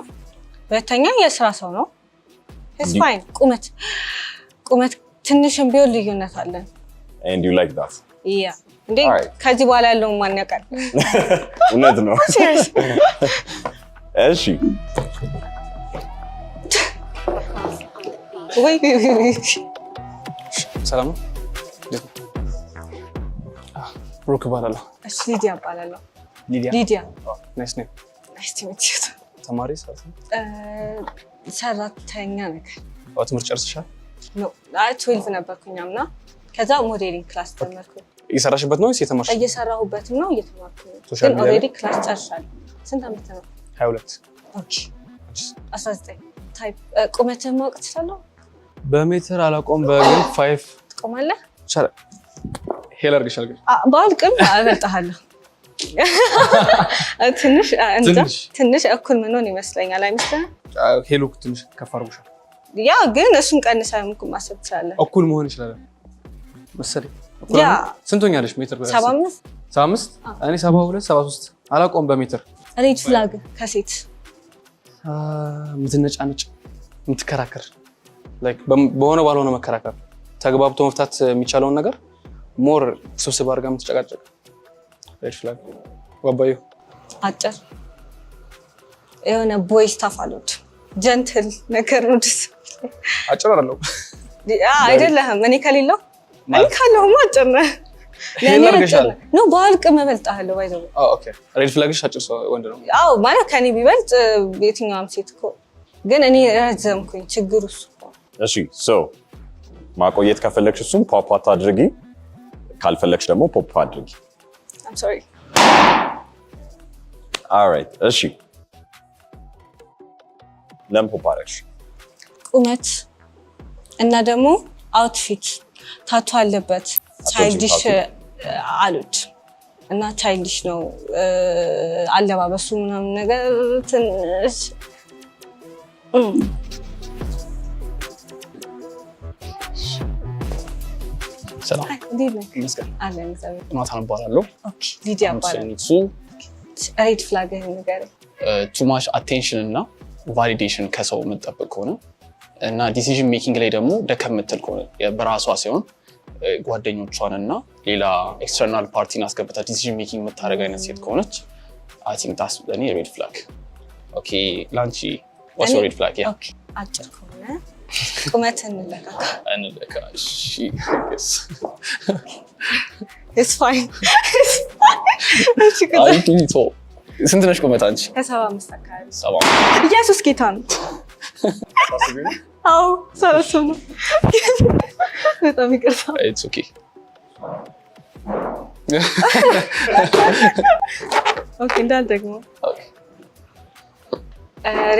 Speaker 6: ሁለተኛ የስራ ሰው ነው። it's fine ቁመት ትንሽም ቢሆን ልዩነት አለን
Speaker 1: and you like that
Speaker 6: yeah እንዴ ከዚህ በኋላ ያለው ማን ያውቃል?
Speaker 1: እውነት ነው። እሺ
Speaker 6: ወይ
Speaker 3: ሰላም ነው። ብሩክ እባላለሁ።
Speaker 6: እሺ ሊዲያ እባላለሁ።
Speaker 3: ሊዲያ ናይስ ኔም።
Speaker 6: ናይስ ቱ ሚት ዩ።
Speaker 3: ተማሪ
Speaker 6: ሰራተኛ ነገር
Speaker 3: ትምህርት ጨርሰሻል?
Speaker 6: ኖ 12 ነበርኩኝ አምና። ከዛ ሞዴሊንግ ክላስ ተመርኩኝ።
Speaker 3: እየሰራሽበት ነው ወይስ የተማርሽ?
Speaker 6: እየሰራሁበትም ነው እየተማርኩኝ ነው። ግን ኦልሬዲ ክላስ ጨርሻለሁ። ስንት ዓመት ነው?
Speaker 3: 22
Speaker 6: ኦኬ 19 ታይፕ ቁመትህን ማወቅ ትችላለህ?
Speaker 3: በሜትር አላውቀውም በግን 5
Speaker 6: ትቆማለህ?
Speaker 3: ይቻላል። ሄል አድርገሻል ግን
Speaker 6: ባልቅም እበልጥሃለሁ። ትንሽ እኩል ምንሆን ይመስለኛል አይመስልህም?
Speaker 3: ሄሉ ትንሽ ከፍ አድርጎሻል።
Speaker 6: ያ ግን እሱን ቀንሰህ ማሰብ ትችላለህ።
Speaker 3: እኩል መሆን ይችላል መሰለኝ። ስንት ሆኛለሽ ሜትር? 75 እኔ 72 73 አላውቀውም በሜትር።
Speaker 6: ሬድ ፍላግ ከሴት
Speaker 3: ምትነጫነጭ ምትከራከር ላይክ በሆነ ባልሆነ መከራከር ተግባብቶ መፍታት የሚቻለውን ነገር ሞር ስብስብ አድርጋ የምትጨቃጨቅ ሬድ ፍላግ። ወባዩ
Speaker 6: አጭር የሆነ ቦይ ስታፍ አሉት ጀንትል ነገር ነው።
Speaker 3: አጭር አይደለሁም
Speaker 6: አይደለህም። እኔ ካለሁማ አጭር ነህ።
Speaker 3: ይሄን አድርገሻል
Speaker 6: ነው ባልቅ መበልጣለሁ ባይዘው
Speaker 3: ኦኬ ሬድ ፍላግሽ አጭር ሰው ወንድ ነው
Speaker 6: አዎ ማለት ከኔ ቢበልጥ የትኛውም ሴት እኮ ግን እኔ ረዘምኩኝ ችግሩ እሱ
Speaker 1: እሺ ሶ ማቆየት ከፈለግሽ እሱም ፖፕ አድርጊ ካልፈለግሽ ደግሞ ፖፕ አድርጊ
Speaker 6: I'm sorry
Speaker 1: alright እሺ ለምን ፖፕ አደረግሽ
Speaker 6: ቁመት እና ደግሞ አውትፊት ታቱ አለበት ቻይልዲሽ አሉት እና ቻይልዲሽ ነው አለባበሱ ምናምን ነገር ትንሽ
Speaker 3: ሰላም
Speaker 6: እንዴት ነህ?
Speaker 3: ይመስገን
Speaker 6: አለን እግዚአብሔር
Speaker 3: ዮናታን እባላለሁ
Speaker 6: ኦኬ ሊዲያ እባላለሁ ሬድ ፍላግ ነገር
Speaker 3: ቱ ማች አቴንሽን እና ቫሊዴሽን ከሰው የምጠብቅ ከሆነ እና ዲሲዥን ሜኪንግ ላይ ደግሞ ደከም የምትል ከሆነ በራሷ ሲሆን ጓደኞቿን እና ሌላ ኤክስተርናል ፓርቲን አስገብታ ዲሲዥን ሜኪንግ የምታደርግ አይነት ሴት ከሆነች አይ ቲንክ ዳስ ለኔ ሬድ ፍላግ ኦኬ ላንቺ ዋትስ ዮር ሬድ ፍላግ ያ
Speaker 6: ኦኬ አጭር ከሆነ ቁመት እንለካ
Speaker 3: እሺ
Speaker 6: it's fine
Speaker 3: አይ ቲንክ ሶ ስንት ነሽ ቁመት አንቺ
Speaker 6: ከ75 አካባቢ
Speaker 3: 70
Speaker 6: ኢየሱስ ጌታ ነው አዎ ሰላሳ ነው በጣም ይቅርታ
Speaker 3: ኢትስ ኦኬ
Speaker 6: ኦኬ እንዳልደግሞ
Speaker 3: ኦኬ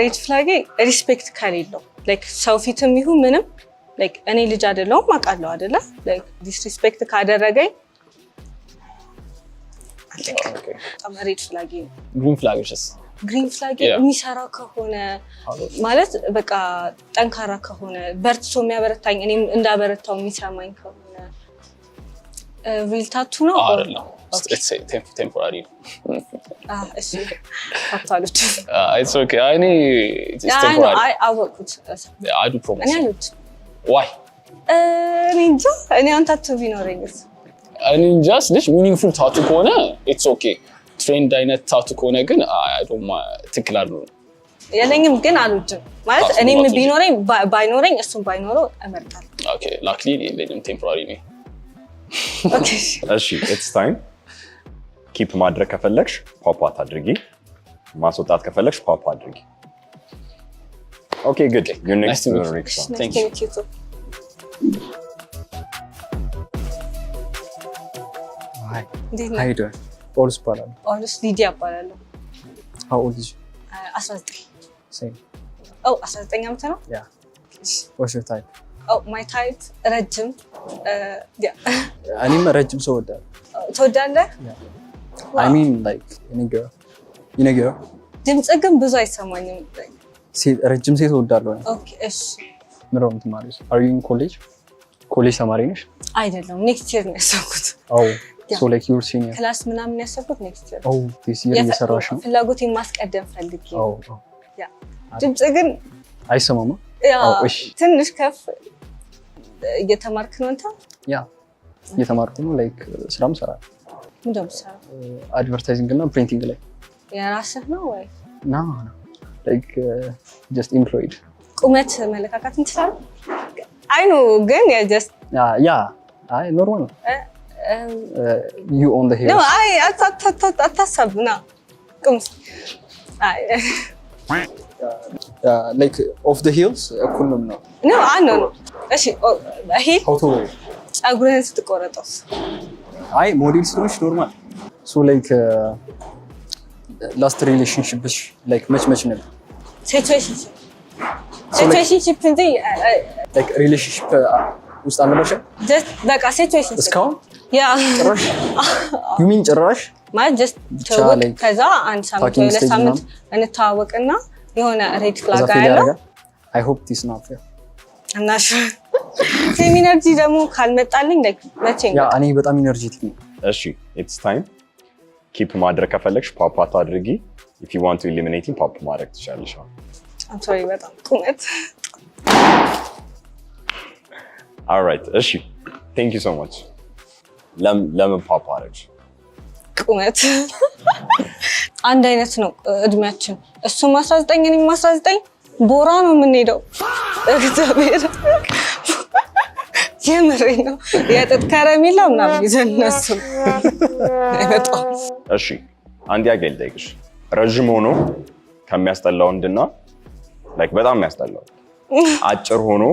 Speaker 6: ሬድ ፍላግ ሪስፔክት ከሌለው ላይክ ሰው ፊትም ይሁን ምንም ላይክ እኔ ልጅ አይደለሁም አውቃለሁ አይደለ ላይክ ዲስሪስፔክት ካደረገኝ በጣም ሬድ ፍላግ
Speaker 3: ግሪን ፍላግሽስ
Speaker 6: ግሪን ፍላግ የሚሰራ ከሆነ ማለት በቃ ጠንካራ ከሆነ በርትቶ የሚያበረታኝ እኔም እንዳበረታው የሚሰማኝ ከሆነ ሪል ታቱ ነው
Speaker 3: አይደለም ቴምፖራሪ
Speaker 6: እሺ ታታሉት
Speaker 3: ኢትስ ኦኬ እኔ ኢትስ ቴምፖራሪ
Speaker 6: አይ አወኩት
Speaker 3: አይ ዱ ፕሮሚስ
Speaker 6: እኔ አሉት
Speaker 3: ዋይ
Speaker 6: እኔ እንጃ እኔ አሁን ታቱ ቢኖረኝስ
Speaker 3: እኔ እንጃ ስልሽ ሚኒንግፉል ታቱ ከሆነ ኢትስ ኦኬ ትሬንድ አይነት ታቱ ከሆነ ግን አይ ዶንት ትክክል አይደለም
Speaker 6: የለኝም ግን አልወድም ማለት እኔም ቢኖረኝ ባይኖረኝ እሱም ባይኖረው እመርጣለሁ
Speaker 3: ኦኬ ላክሊ የለኝም ቴምፖራሪ ነው
Speaker 6: ኦኬ
Speaker 1: እሺ ኢትስ ታይም ኪፕ ማድረግ ከፈለግሽ ፖፕ አድርጊ ማስወጣት ከፈለግሽ ፖፕ አድርጊ ኦኬ ጉድ ዩ ኔክስት ሪክስ
Speaker 3: Thank you.
Speaker 4: Hi.
Speaker 6: እንዴት
Speaker 4: How
Speaker 6: ነው
Speaker 4: you doing? Paulus ይባላል.
Speaker 6: ኦልስ ሊዲያ እባላለሁ
Speaker 4: How old is you?
Speaker 6: 19
Speaker 4: Same.
Speaker 6: ኦ 19 ዓመት ነው
Speaker 4: Yeah. What's your type?
Speaker 6: ኦ ማይ ታይፕ ረጅም ያ
Speaker 4: እኔም ረጅም ሰው ወዳለሁ.
Speaker 6: ትወዳለህ
Speaker 4: I mean like any girl.
Speaker 6: ድምጽ ግን ብዙ አይሰማኝም
Speaker 4: ረጅም ሴት ወዳለሁ.
Speaker 6: ኦኬ እሺ
Speaker 4: ምንድን ነው የምትማሪው? Are you in college? ኮሌጅ ተማሪ ነሽ?
Speaker 6: አይደለም ኔክስት ይር ነው ያሰብኩት
Speaker 4: Oh, so like you're senior.
Speaker 6: ክላስ ምናምን ያሰብኩት ኔክስት ይር
Speaker 4: Oh, this year እየሰራሽ ነው?
Speaker 6: ፍላጎቴን ማስቀደም ፈልጌ
Speaker 4: Oh.
Speaker 6: ያ ድምጽ ግን
Speaker 4: አይሰማማ?
Speaker 6: ያ
Speaker 4: እሺ።
Speaker 6: ትንሽ ከፍ እየተማርክ ነው አንተ
Speaker 4: ያ እየተማርኩ ነው። ላይክ ስራም ሰራለሁ።
Speaker 6: ምንድን ነው የምትሰራው?
Speaker 4: አድቨርታይዚንግ እና ፕሪንቲንግ ላይ
Speaker 6: የራስህ ነው ወይ
Speaker 4: ና ላይክ ጀስት ኢምፕሎይድ
Speaker 6: ቁመት መለካካት እንችላለን? አይ ኖ ግን ጀስት
Speaker 4: ያ አይ ኖርማል ነው። ዩ ኦን ዘ ሂል
Speaker 6: ነው አይ አታሳብ ና ቁምስ አይ
Speaker 4: ላይክ ኦፍ ዘ ሂልስ እኩል ነው ነው
Speaker 6: ነው አይ ኖ እሺ ይሄ
Speaker 4: አውቶ
Speaker 6: ፀጉርህን ስትቆረጠውስ?
Speaker 4: አይ ሞዴል ስለሆንሽ ኖርማል ሶ ላይክ ላስት ሪሌሽንሺፕሽ ላይክ መች ነበር?
Speaker 6: ሲቹዌሽንሺፕ እንጂ
Speaker 4: ላይክ ሪሌሽንሺፕ ውስጥ አልነበርሽ?
Speaker 6: ጀስት በቃ ሲቹዌሽንሺፕ
Speaker 4: እስካሁን
Speaker 6: ያ
Speaker 4: ጭራሽ ዩ ሚን ጭራሽ
Speaker 6: ማለት ጀስት ተወቅ ከዛ አንድ ሳምንት ወይ ሁለት ሳምንት እንተዋወቅና የሆነ ሬድ ፍላግ ያለው
Speaker 4: አይ ሆፕ ዲስ ናት ፌር
Speaker 6: እና ሴም ኢነርጂ ደግሞ ካልመጣልኝ ላይክ መቼ
Speaker 4: ያ እኔ በጣም ኢነርጂቲክ ነኝ።
Speaker 1: እሺ ኢትስ ታይም ኪፕ ማድረግ ከፈለግሽ ፖፕ አድርጊ ኢፍ ዩ ዋንት ቱ ኤሊሚኔቲንግ ፖፕ ማድረግ ትችላለሽ
Speaker 6: I'm sorry በጣም ቁመት
Speaker 1: alright እሺ thank you so much ለምን ፖፕ አድርጊ
Speaker 6: ቁመት አንድ አይነት ነው እድሜያችን እሱም 19 እኔም 19 ቦራ ነው የምንሄደው እግዚአብሔር የምሬ ነው። የጥጥ ከረሜላ ምናምን ይዘን እነሱ አይመጣም።
Speaker 1: እሺ አንድ ጥያቄ ልጠይቅሽ። ረዥም ሆኖ ከሚያስጠላው ወንድና ላይክ በጣም የሚያስጠላው አጭር ሆኖ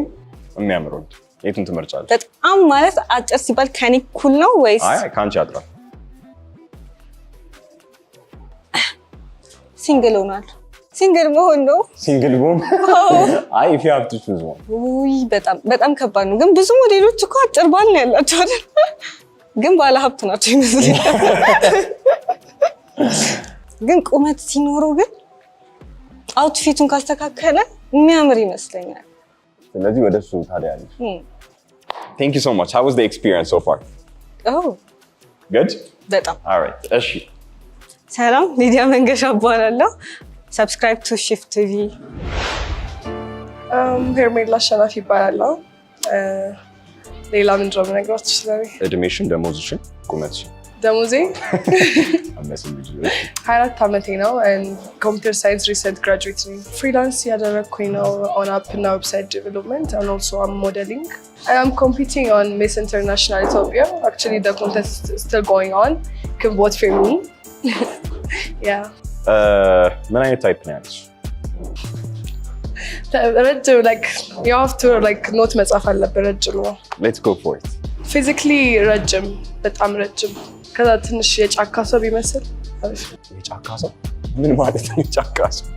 Speaker 1: የሚያምር ወንድ የቱን ትመርጫለሽ?
Speaker 6: በጣም ማለት አጭር ሲባል ከኔ እኩል ነው ወይስ?
Speaker 1: አይ ከአንቺ ያጥራል።
Speaker 6: ሲንግል ሆኗል። ሲንግል መሆን ነው።
Speaker 1: ሲንግል ቦም አይ if you have to choose one
Speaker 6: ውይ በጣም ከባድ ነው። ግን ብዙ ሞዴሎች እኮ አጭር ባል ነው ያላቸው አይደል? ግን ባለ ሀብት ናቸው ይመስለኛል። ግን ቁመት ሲኖረው ግን አውትፊቱን ካስተካከለ የሚያምር ይመስለኛል።
Speaker 1: ስለዚህ ወደሱ ታዲያ ያለሽ Thank you so much. How was the experience so far?
Speaker 6: Oh
Speaker 1: good
Speaker 6: በጣም
Speaker 1: all right እሺ
Speaker 6: ሰላም ሊዲያ መንገሻ እባላለሁ። Subscribe to Shift TV.
Speaker 7: ሄርሜላ አሸናፊ ይባላለሁ። ሌላ ምንድን ነው የምነግራችሁ ስለኔ?
Speaker 1: እድሜሽን፣ ደሞዝሽን፣ ቁመትሽን።
Speaker 7: ደሞዜ
Speaker 1: አመስል ልጅ
Speaker 7: 24 ዓመቴ ነው። ኮምፒውተር ሳይንስ ሪሰንት ግራጁዌት ነኝ። ፍሪላንስ ያደረግኩኝ ነው on app እና website development and also I'm modeling. I am competing on Miss International Ethiopia. Actually the contest is still going on. You can vote for me. Yeah.
Speaker 1: ምን አይነት ታይፕ ነው ያለሽ?
Speaker 7: ረጅም like you have to like ኖት መጻፍ አለበት። ረጅም ነው።
Speaker 1: Let's go for it.
Speaker 7: Physically ረጅም፣ በጣም ረጅም። ከዛ ትንሽ የጫካ ሰው ቢመስል አሪፍ።
Speaker 1: የጫካ ሰው ምን ማለት ነው? የጫካ ሰው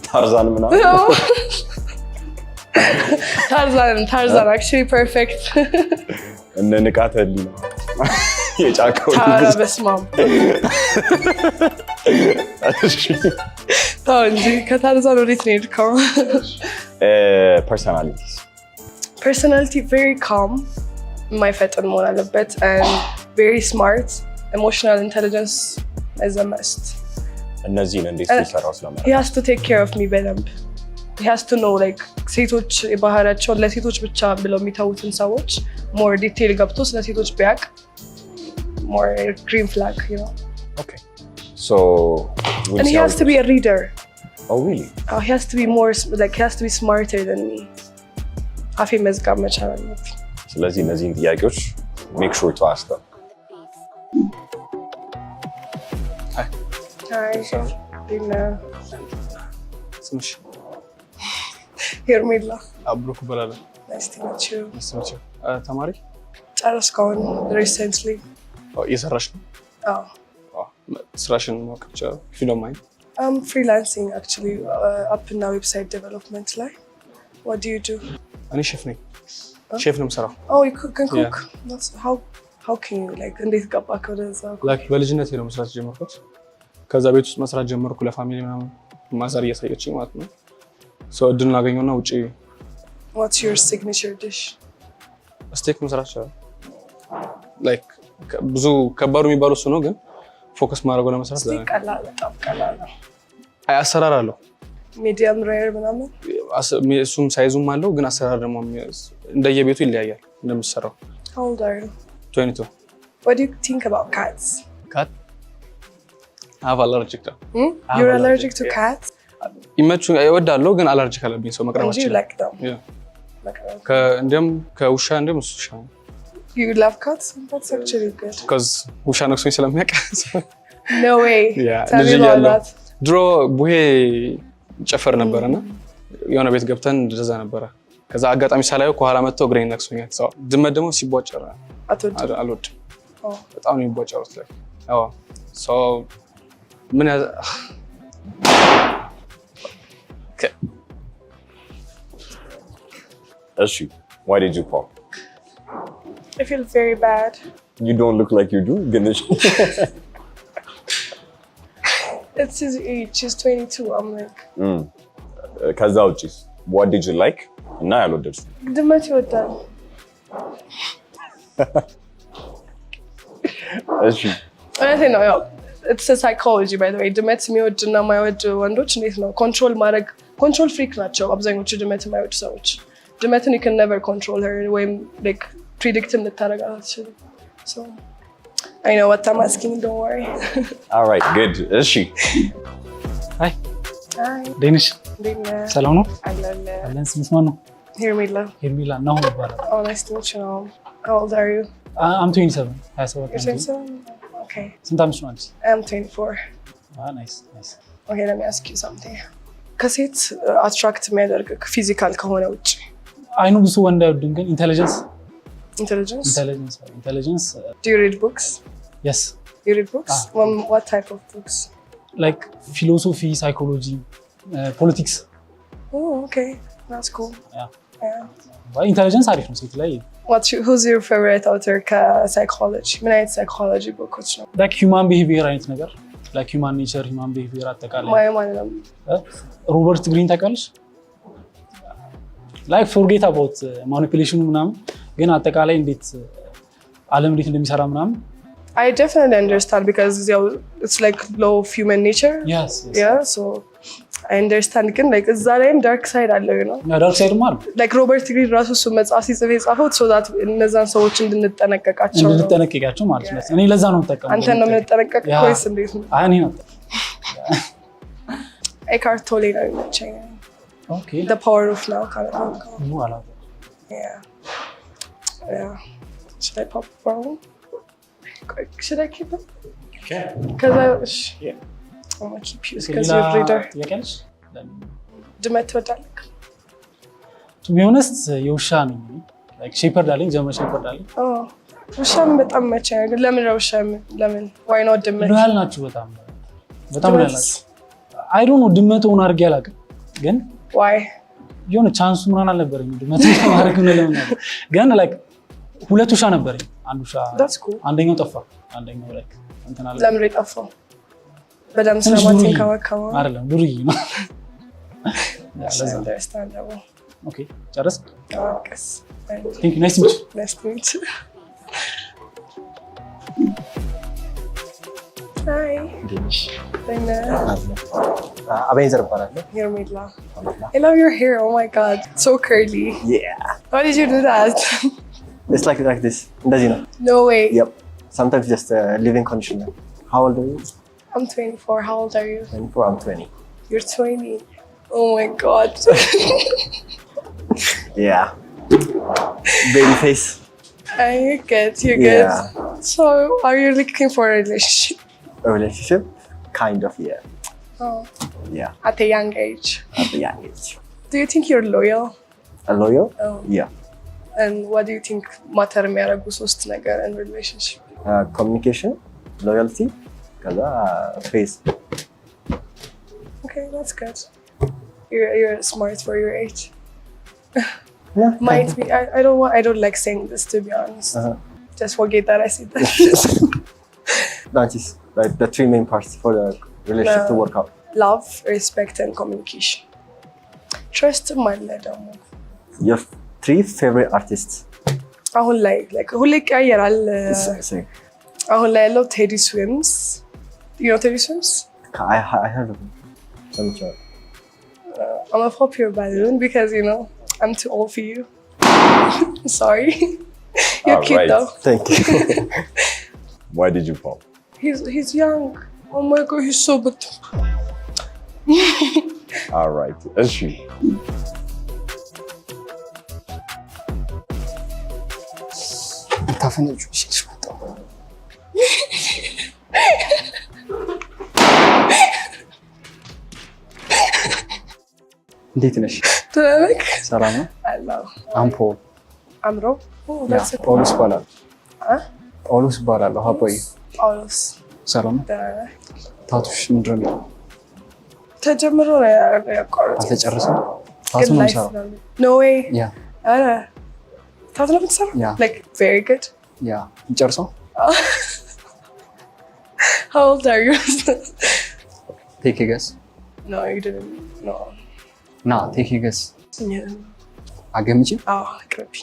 Speaker 1: ታርዛን ምናምን? ታርዛን actually perfect. እነ ንቃተ ህሊና የጫካው
Speaker 7: ታራ በስማም ተው እንጂ ከታርዛን ወዴት ነው የሄድከው?
Speaker 1: ፐርሶናሊቲ
Speaker 7: very calm, የማይፈጥን መሆን አለበት and very smart. Emotional intelligence is a must.
Speaker 1: እነዚህን እንዴት ሊሰራው ስለማለት
Speaker 7: he has to take care of me በደንብ he has to know like ሴቶች ባህሪያቸውን ለሴቶች ብቻ ብለው የሚተዉትን ሰዎች more detail ገብቶ ስለ ሴቶች ቢያቅ more green flag, you know.
Speaker 1: Okay. So
Speaker 7: and he has to be a reader.
Speaker 1: Oh really?
Speaker 7: He has to be more like he has to be smarter than me. አፌ መዝጋብ መቻል አለበት።
Speaker 1: ስለዚህ እነዚህን ጥያቄዎች make sure to ask them.
Speaker 7: Hi. Dina.
Speaker 3: ስምሽ?
Speaker 7: ሄርሜላ።
Speaker 3: አብሩክ እባላለሁ።
Speaker 7: Nice to meet you.
Speaker 3: ተማሪ?
Speaker 7: ጨረስኩ recently.
Speaker 3: እየሰራሽ ነው?
Speaker 7: አዎ።
Speaker 3: ስራሽን ማወቅ ይቻላል? if you don't mind.
Speaker 7: I'm freelancing actually app እና website development ላይ. What do you do?
Speaker 3: እኔ ሼፍ ነኝ። ሼፍ ነው የምሰራው።
Speaker 7: Oh, you can cook. That's how can you like እንዴት ገባህ ወደዛ?
Speaker 3: like በልጅነቴ ነው መስራት ጀመርኩት። ከዛ ቤት ውስጥ መስራት ጀመርኩ ለፋሚሊ ምናምን ማዘር እያሳየችኝ ማለት ነው። so እድሉን አገኘሁና ውጪ
Speaker 7: What's your signature dish?
Speaker 3: ስቴክ መስራት ይችላል። like ብዙ ከባዱ የሚባለው እሱ ነው፣ ግን ፎከስ ማድረገው ለመስራት
Speaker 7: ስቴክ ቀላል፣ በጣም ቀላል ነው።
Speaker 3: አይ አሰራር አለው።
Speaker 7: ሚዲየም ሬር ምናምን
Speaker 3: እሱም ሳይዙም አለው፣ ግን አሰራር ደግሞ እንደየቤቱ ይለያያል እንደምትሰራው።
Speaker 7: How old are you?
Speaker 3: 22.
Speaker 7: What do you think about cats?
Speaker 3: cat? I have allergic to.
Speaker 7: You're allergic to cats?
Speaker 3: ይመቹ እወዳለሁ፣ ግን አለርጂክ አለብኝ ሰው መቅረባቸው።
Speaker 7: You like them?
Speaker 3: Yeah. እንደም ከውሻ እንደም እሱ ውሻ ነው።
Speaker 7: You love cats? That's actually good.
Speaker 3: because ውሻ ነክሶኝ ስለሚያውቅ።
Speaker 7: No way.
Speaker 3: ልጅ እያለሁ ድሮ ቡሄ ጨፈር ነበረና የሆነ ቤት ገብተን እንደዛ ነበረ። ከዛ አጋጣሚ ሳላየው ከኋላ መጥቶ እግሬን ነክሶኛል። ሰው ድመት ደግሞ ሲቧጨር አልወድም። በጣም ነው የሚቧጨሩት ላይ። አዎ so ምን okay.
Speaker 1: እሺ why did you call?
Speaker 7: I feel very bad.
Speaker 1: You don't look like you do. Ganesh.
Speaker 7: It's his age. He's 22. I'm like.
Speaker 1: ከዛ ውጪስ what did you like? እና ያልወደድሽው?
Speaker 7: ድመት ይወዳል።
Speaker 1: እሺ
Speaker 7: እውነቴን ነው። ያው it's a psychology by the way. ድመት የሚወድ እና የማይወድ ወንዶች እንዴት ነው ኮንትሮል ፍሪክ ናቸው አብዛኞቹ ድመት የማይወድ ሰዎች። ድመትን you can never control her ወይም like predict ልታረጋት አትችልም። so I know what I'm asking, don't worry.
Speaker 1: all right good. እሺ
Speaker 4: Hi.
Speaker 7: Hi.
Speaker 4: ዴኒሽ
Speaker 7: Dina.
Speaker 4: ሰላም ነው?
Speaker 7: Alala.
Speaker 4: አለን። ስምሽ ማን ነው?
Speaker 7: ሄርሜላ
Speaker 4: ነው ይባላል።
Speaker 7: Oh, nice to meet you. How old are you?
Speaker 4: I'm 27 27
Speaker 7: You're 27? Okay.
Speaker 4: ስንት ዓመትሽ ነው አንቺ?
Speaker 7: I'm 24.
Speaker 4: ናይስ ናይስ።
Speaker 7: Okay, let me ask you something. ከሴት አትራክት የሚያደርግ ፊዚካል ከሆነ ውጭ
Speaker 4: አይኑ ብዙ ወንድ አይወድም ግን ኢንተለጀንስ
Speaker 7: ኢንተለጀንስ Do you read books?
Speaker 4: yes
Speaker 7: You read books? What type of books?
Speaker 4: like philosophy, psychology, politics.
Speaker 7: Oh, okay. That's cool.
Speaker 4: Yeah. ኢንተለጀንስ አሪፍ ነው ሴት ላይ።
Speaker 7: Who's your favorite author ከሳይኮሎጂ? ምን አይነት ሳይኮሎጂ ቡኮች ነው?
Speaker 4: like human behavior አይነት ነገር like human nature, human behavior አጠቃላይ
Speaker 7: ማለት ነው።
Speaker 4: ሮበርት ግሪን ታውቃለሽ? like forget about manipulation ምናምን ግን አጠቃላይ እንዴት ዓለም እንዴት እንደሚሰራ ምናምን
Speaker 7: I definitely understand because it's like law of human nature.
Speaker 4: yes
Speaker 7: Yeah, so I understand ግን like እዛ ላይም ዳርክ ሳይድ አለው ነው
Speaker 4: ዳርክ ሳይድ ማለት
Speaker 7: like ሮበርት ግሪን ራሱ እሱ መጽሐፍ ሲጽፍ የጻፈው so that እነዛን ሰዎች እንድንጠነቀቃቸው
Speaker 4: ማለት ነው። እኔ ለዛ ነው የምጠቀመው።
Speaker 7: አንተ ነው የምንጠነቀቀው ወይስ እንዴት ነው?
Speaker 4: እኔ ነው
Speaker 7: ኤካርት ቶሌ ነው የሚመቸኝ።
Speaker 4: Okay.
Speaker 7: The power of now kind of thing.
Speaker 4: Voilà.
Speaker 7: Yeah. Should I pop one? Should I keep it?
Speaker 4: Okay.
Speaker 7: Because
Speaker 4: Yeah.
Speaker 7: I'm gonna keep you because you're a reader.
Speaker 4: ያቀልሽ
Speaker 7: ድመት ትወዳለህ?
Speaker 4: To be honest የውሻ ነኝ like shepherd አለኝ ጀርመን shepherd አለኝ።
Speaker 7: ውሻም በጣም መቸኝ ግን ለምን ነው ውሻ ለምን why not ድመት?
Speaker 4: ሎያል ናችሁ በጣም ሎያል ናችሁ። I don't know ድመት ሆነ አድርጌ አላውቅም ግን
Speaker 7: why
Speaker 4: የሆነ ቻንሱ ምናምን አልነበረኝም ድመት ማድረግ ነው ለምን ነበር ግን like ሁለት ውሻ ነበረኝ አንድ ውሻ አንደኛው ጠፋ አንደኛው like እንትን አለ
Speaker 7: ለምን ጠፋው በደምብ ስለማትኝ ካወካው
Speaker 4: አይደለም ዱርዬ ነው
Speaker 7: understandable
Speaker 4: okay ጨረስ
Speaker 7: yes
Speaker 4: thank you nice to meet you Hi.
Speaker 5: Abenzer እባላለሁ።
Speaker 7: Hermela. I love your hair. Oh my god, so curly.
Speaker 5: Yeah.
Speaker 7: Why did you do that?
Speaker 5: It's like this. እንደዚህ ነው.
Speaker 7: No way.
Speaker 5: Yep. Sometimes just living condition. How old are you?
Speaker 7: I'm 24. How old are you?
Speaker 5: 24. I'm 20.
Speaker 7: You're 20. Oh my god.
Speaker 5: Yeah. Baby face.
Speaker 7: You're good. You're good. So, are you looking for a relationship?
Speaker 5: A relationship? Kind of, yeah.
Speaker 7: Oh.
Speaker 5: Yeah.
Speaker 7: At a young age.
Speaker 5: At a young age.
Speaker 7: Do you think you're loyal?
Speaker 5: A loyal?
Speaker 7: Oh.
Speaker 5: Yeah.
Speaker 7: And what do you think matter የሚያደርጉ ሶስት ነገር in relationship?
Speaker 5: Communication, loyalty, ከዛ face.
Speaker 7: Okay, that's good. You're smart for your age.
Speaker 5: Yeah.
Speaker 7: Might be. I don't like saying this to be honest. Just forget that I said that.
Speaker 5: That is like the three main parts for the relationship to work out.
Speaker 7: Love, respect, and communication. Trust my ደግሞ
Speaker 5: Your three favorite artists?
Speaker 7: አሁን ላይ ሁሌ ይቀያየራል። አሁን ላይ ያለው ቴዲ ስዊምስ። You know Teddy Swims?
Speaker 5: I heard of him.
Speaker 7: I'm a pop your balloon because I'm too old for you. Sorry. You're cute though.
Speaker 5: Thank you.
Speaker 8: Why did you pop?
Speaker 7: He's young. Oh my god, he's so good.
Speaker 8: All right. Is she?
Speaker 3: ታፈነጩ ሲልሽ መጣው እንዴት ነሽ?
Speaker 7: ትላለክ
Speaker 3: ሰላም ነው?
Speaker 7: አላህ
Speaker 3: አምፖል
Speaker 7: አምሮ
Speaker 3: ጳውሎስ ይባላል። ጳውሎስ ይባላል። ሀቦይ
Speaker 7: ጳውሎስ
Speaker 3: ሰላም ነው? ታቱሽ ምንድን ነው?
Speaker 7: ተጀምሮ ነው ያቋረጠው።
Speaker 3: አልተጨረሰም? ታቱ ነው የምሰራው።
Speaker 7: No way.
Speaker 3: ያ
Speaker 7: አረ ታቱ ነው የምትሰራው?
Speaker 3: Yeah.
Speaker 7: Like very good.
Speaker 3: ያ እንጨርሰው።
Speaker 7: How old are you?
Speaker 3: ቴክ ገስ
Speaker 7: No, you didn't. No.
Speaker 3: ና ቴክ ገስ
Speaker 7: Yeah.
Speaker 3: አገምጪ
Speaker 7: ቅርቢ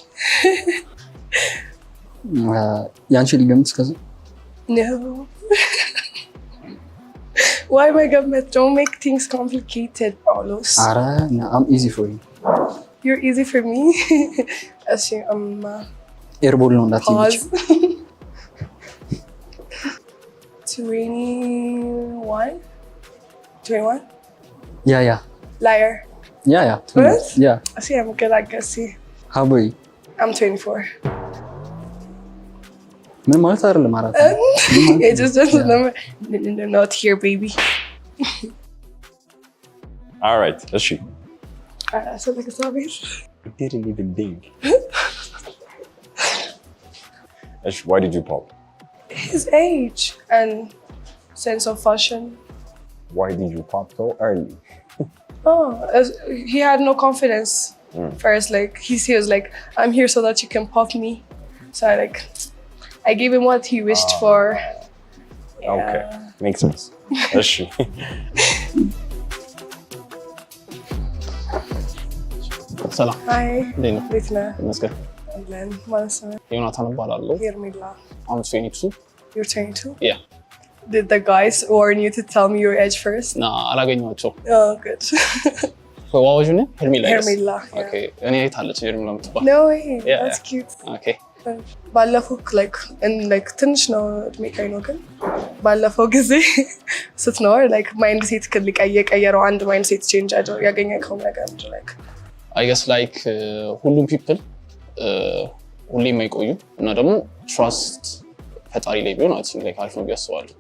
Speaker 3: ያንቺ ሊገምት እስከዛ
Speaker 7: No. Why my government? Don't make things complicated, Paulos.
Speaker 3: አረ I'm easy for you.
Speaker 7: You're easy for me.
Speaker 3: ኤርቦል ነው እንዳትይምጪ።
Speaker 7: Pause. 21? 21?
Speaker 3: ያ
Speaker 7: Liar.
Speaker 9: Yeah.
Speaker 7: What?
Speaker 9: Yeah.
Speaker 7: See, I'm good, I guess. See,
Speaker 9: How about you?
Speaker 7: I'm 24.
Speaker 9: ምን ማለት አይደለም አራት
Speaker 7: It just number. Not here, baby.
Speaker 8: All right, is she?
Speaker 7: So like it's obvious.
Speaker 8: I didn't even think. Why did you pop?
Speaker 7: His age and sense of fashion.
Speaker 8: Why did you pop so early?
Speaker 7: He had no confidence. First, like he was like, "I'm here so that you can pop me." So I gave him what he wished for. Yeah.
Speaker 8: Okay, makes sense. Is she?
Speaker 3: ሰላም
Speaker 7: Hi.
Speaker 3: እንዴት ነው?
Speaker 7: እንዴት ነህ?
Speaker 3: ይመስገን።
Speaker 7: አለን ማለት ነው።
Speaker 3: ዮናታን እባላለሁ።
Speaker 7: ሄርሜላ።
Speaker 3: I'm 22.
Speaker 7: You're 22?
Speaker 3: Yeah.
Speaker 7: Did the guys warn you to tell me your age first?
Speaker 3: ና አላገኘኋቸውም።
Speaker 7: Oh, good.
Speaker 3: What was your name? ሄርሜላ።
Speaker 7: Hermila. Yeah.
Speaker 3: Okay. እኔ የት አለች ሄርሜላ የምትባል?
Speaker 7: No way.
Speaker 3: Yeah,
Speaker 7: That's
Speaker 3: yeah.
Speaker 7: cute.
Speaker 3: Okay.
Speaker 7: ባለፈው ትንሽ ነው እድሜ ቀይ ነው ግን ባለፈው ጊዜ ስትኖር ማይንድ ሴት የቀየረው አንድ ማይንድ ሴት ቼንጅ ያገኘከው ነገር like
Speaker 3: I guess ሁሉም ፒፕል ሁሌ የማይቆዩ እና ደግሞ ትራስት ፈጣሪ ላይ ቢሆን አሪፍ ነው ብዬ አስባለሁ።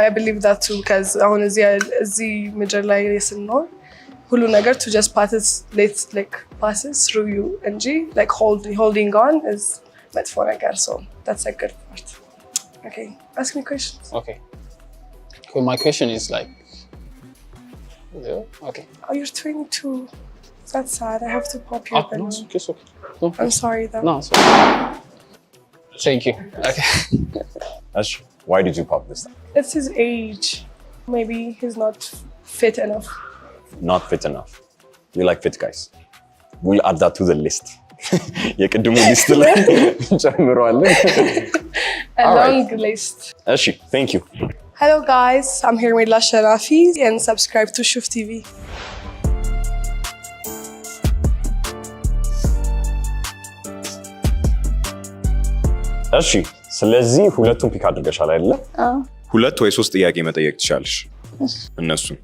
Speaker 7: I believe that too because አሁን እዚህ ምድር ላይ ስንኖር ሁሉ ነገር to just passes through you እንጂ holding on is መጥፎ ነገር so that's a good part. Okay, ask me questions.
Speaker 3: Okay. Well, my question is okay.
Speaker 7: Oh, you're 22. That's sad. I have to pop your balloon.
Speaker 3: No, it's okay. No,
Speaker 7: I'm sorry though.
Speaker 3: No, it's okay. Thank you. Okay.
Speaker 8: Why did you pop this time?
Speaker 7: It's his age. Maybe he's not fit enough.
Speaker 8: Not fit enough. You like fit guys? We'll add that to the list. የቅድሙ ሊስት ላይ እንጨምረዋለን።
Speaker 7: A long list.
Speaker 8: እሺ, thank you.
Speaker 7: Hello guys, I'm Hermela Sharafi and subscribe to Shuf TV.
Speaker 8: እሺ፣ ስለዚህ ሁለቱን ፒክ አድርገሻል አይደለ? ሁለት ወይ ሶስት ጥያቄ መጠየቅ ትችላለሽ እነሱን።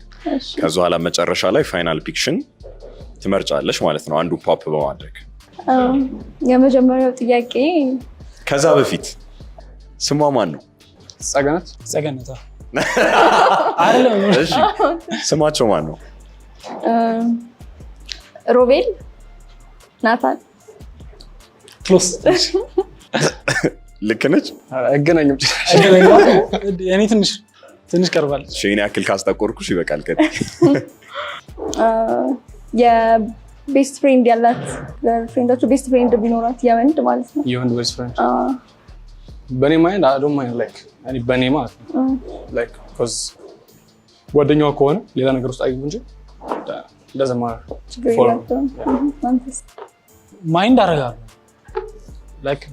Speaker 8: ከዛ በኋላ መጨረሻ ላይ ፋይናል ፒክሽን ትመርጫለሽ ማለት ነው አንዱ ፖፕ በማድረግ።
Speaker 2: የመጀመሪያው ጥያቄ
Speaker 8: ከዛ በፊት ስሟ ማን ነው?
Speaker 4: ጸገነት አይደለም።
Speaker 8: እሺ፣ ስማቸው ማን ነው?
Speaker 2: ሮቤል፣ ናታን።
Speaker 4: ክሎስ
Speaker 8: ልክ ነች።
Speaker 3: አይገናኙም።
Speaker 4: እኔ ትንሽ ቀርባለች።
Speaker 8: እሺ፣ እኔ ያክል ካስጠቆርኩሽ ይበቃል።
Speaker 2: የቤስት ፍሬንድ ያላት ፍሬንዳቸው ቤስት ፍሬንድ ቢኖራት የወንድ ማለት ነው።
Speaker 3: የወንድ ቤስት ፍሬንድ በእኔ ማይንድ አዶን ማይንድ በእኔ ማለት ነው ቢኮዝ ጓደኛዋ ከሆነ ሌላ ነገር ውስጥ አይገቡ እንጂ
Speaker 4: ማይንድ አደርጋለሁ።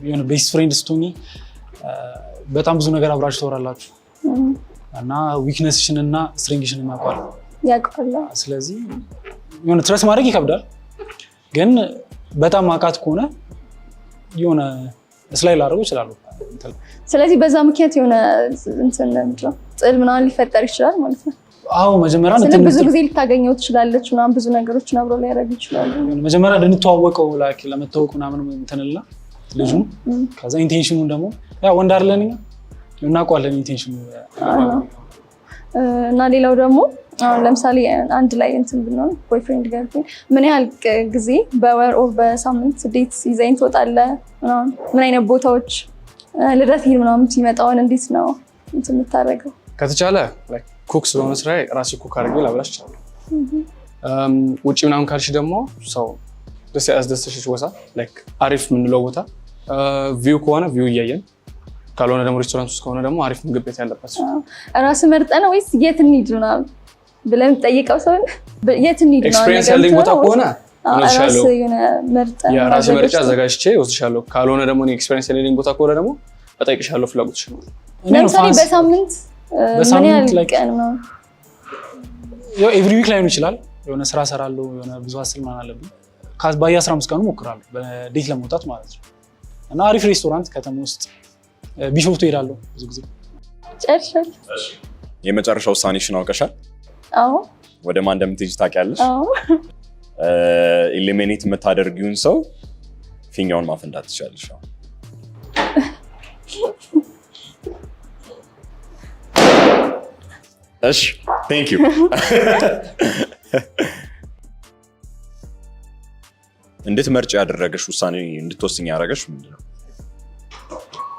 Speaker 4: የሆነ ቤስት ፍሬንድ ስትሆኚ በጣም ብዙ ነገር አብራችሁ ታወራላችሁ እና ዊክነስሽን እና ስትሬንግሽን
Speaker 2: ያውቃል።
Speaker 4: ስለዚህ የሆነ ትረስ ማድረግ ይከብዳል፣ ግን በጣም አውቃት ከሆነ የሆነ ስላይል አድርጎ ይችላሉ።
Speaker 2: ስለዚህ በዛ ምክንያት የሆነ ጥል ምናምን ሊፈጠር ይችላል ማለት ነው።
Speaker 4: አዎ፣ መጀመሪያ
Speaker 2: ብዙ ጊዜ ልታገኘው ትችላለች ምናምን ብዙ ነገሮችን አብረው ሊያደርጉ ይችላሉ።
Speaker 4: መጀመሪያ ልንተዋወቀው ለመታወቅ ምናምን እንትንላ ልጁ ከዛ ኢንቴንሽኑን ደግሞ ወንድ አይደለን እኛ እናውቀዋለን ኢንቴንሽኑ።
Speaker 2: እና ሌላው ደግሞ አሁን ለምሳሌ አንድ ላይ ብንሆን ቦይፍሬንድ ጋር ምን ያህል ጊዜ በወር ኦር በሳምንት ዴት ይዘኝ ትወጣለህ? ምን አይነት ቦታዎች ልደት ምናምን ሲመጣውን እንዴት ነው የምታደርገው?
Speaker 3: ከተቻለ ኩክ ስለሆነ ስራዬ ራሴ ኩክ አድርጌ ላብላሽ እችላለሁ። ውጭ ምናምን ካልሽ ደግሞ ሰው ደስ ያስደስተሽ ቦታ አሪፍ የምንለው ቦታ ቪው ከሆነ ቪው እያየን ካልሆነ ደግሞ ሬስቶራንት ውስጥ ከሆነ ደግሞ አሪፍ ምግብ ቤት ያለበት
Speaker 2: ራስህ መርጠህ ነው ወይስ የት እንሂድ ምናምን ብለን ጠይቀው ሰው የት እንሂድ ነው?
Speaker 3: ኤክስፒሪየንስ ያለኝ ቦታ ከሆነ
Speaker 2: ራሴ
Speaker 3: መርጫ አዘጋጅቼ ወስድሻለሁ። ካልሆነ ደግሞ ኤክስፒሪየንስ ያለኝ ቦታ ከሆነ ደግሞ እጠይቅሻለሁ ፍላጎትሽ ነው።
Speaker 2: ለምሳሌ በሳምንት ምን ያህል ቀን ነው?
Speaker 4: ኤቭሪ ዊክ ላይሆን ይችላል። የሆነ ስራ እሰራለሁ፣ የሆነ ብዙ ሀስል ምናምን አለብኝ። በየ15 ቀኑ እሞክራለሁ በዴት ለመውጣት ማለት ነው። እና አሪፍ ሬስቶራንት ከተማ ውስጥ ቢሾፍቱ እሄዳለሁ ብዙ ጊዜ።
Speaker 2: ጨርሻለሁ።
Speaker 8: የመጨረሻ ውሳኔሽን አውቀሻል?
Speaker 2: አዎ።
Speaker 8: ወደ ማን እንደምትሄጂ ታውቂያለሽ?
Speaker 2: አዎ።
Speaker 8: ኢሊሚኔት የምታደርጊውን ሰው ፊኛውን ማፈንዳት ትችላለሽ። እሺ ቴንክ ዩ። እንድትመርጭ ያደረገሽ ውሳኔ እንድትወስኝ ያደረገሽ ምንድን ነው?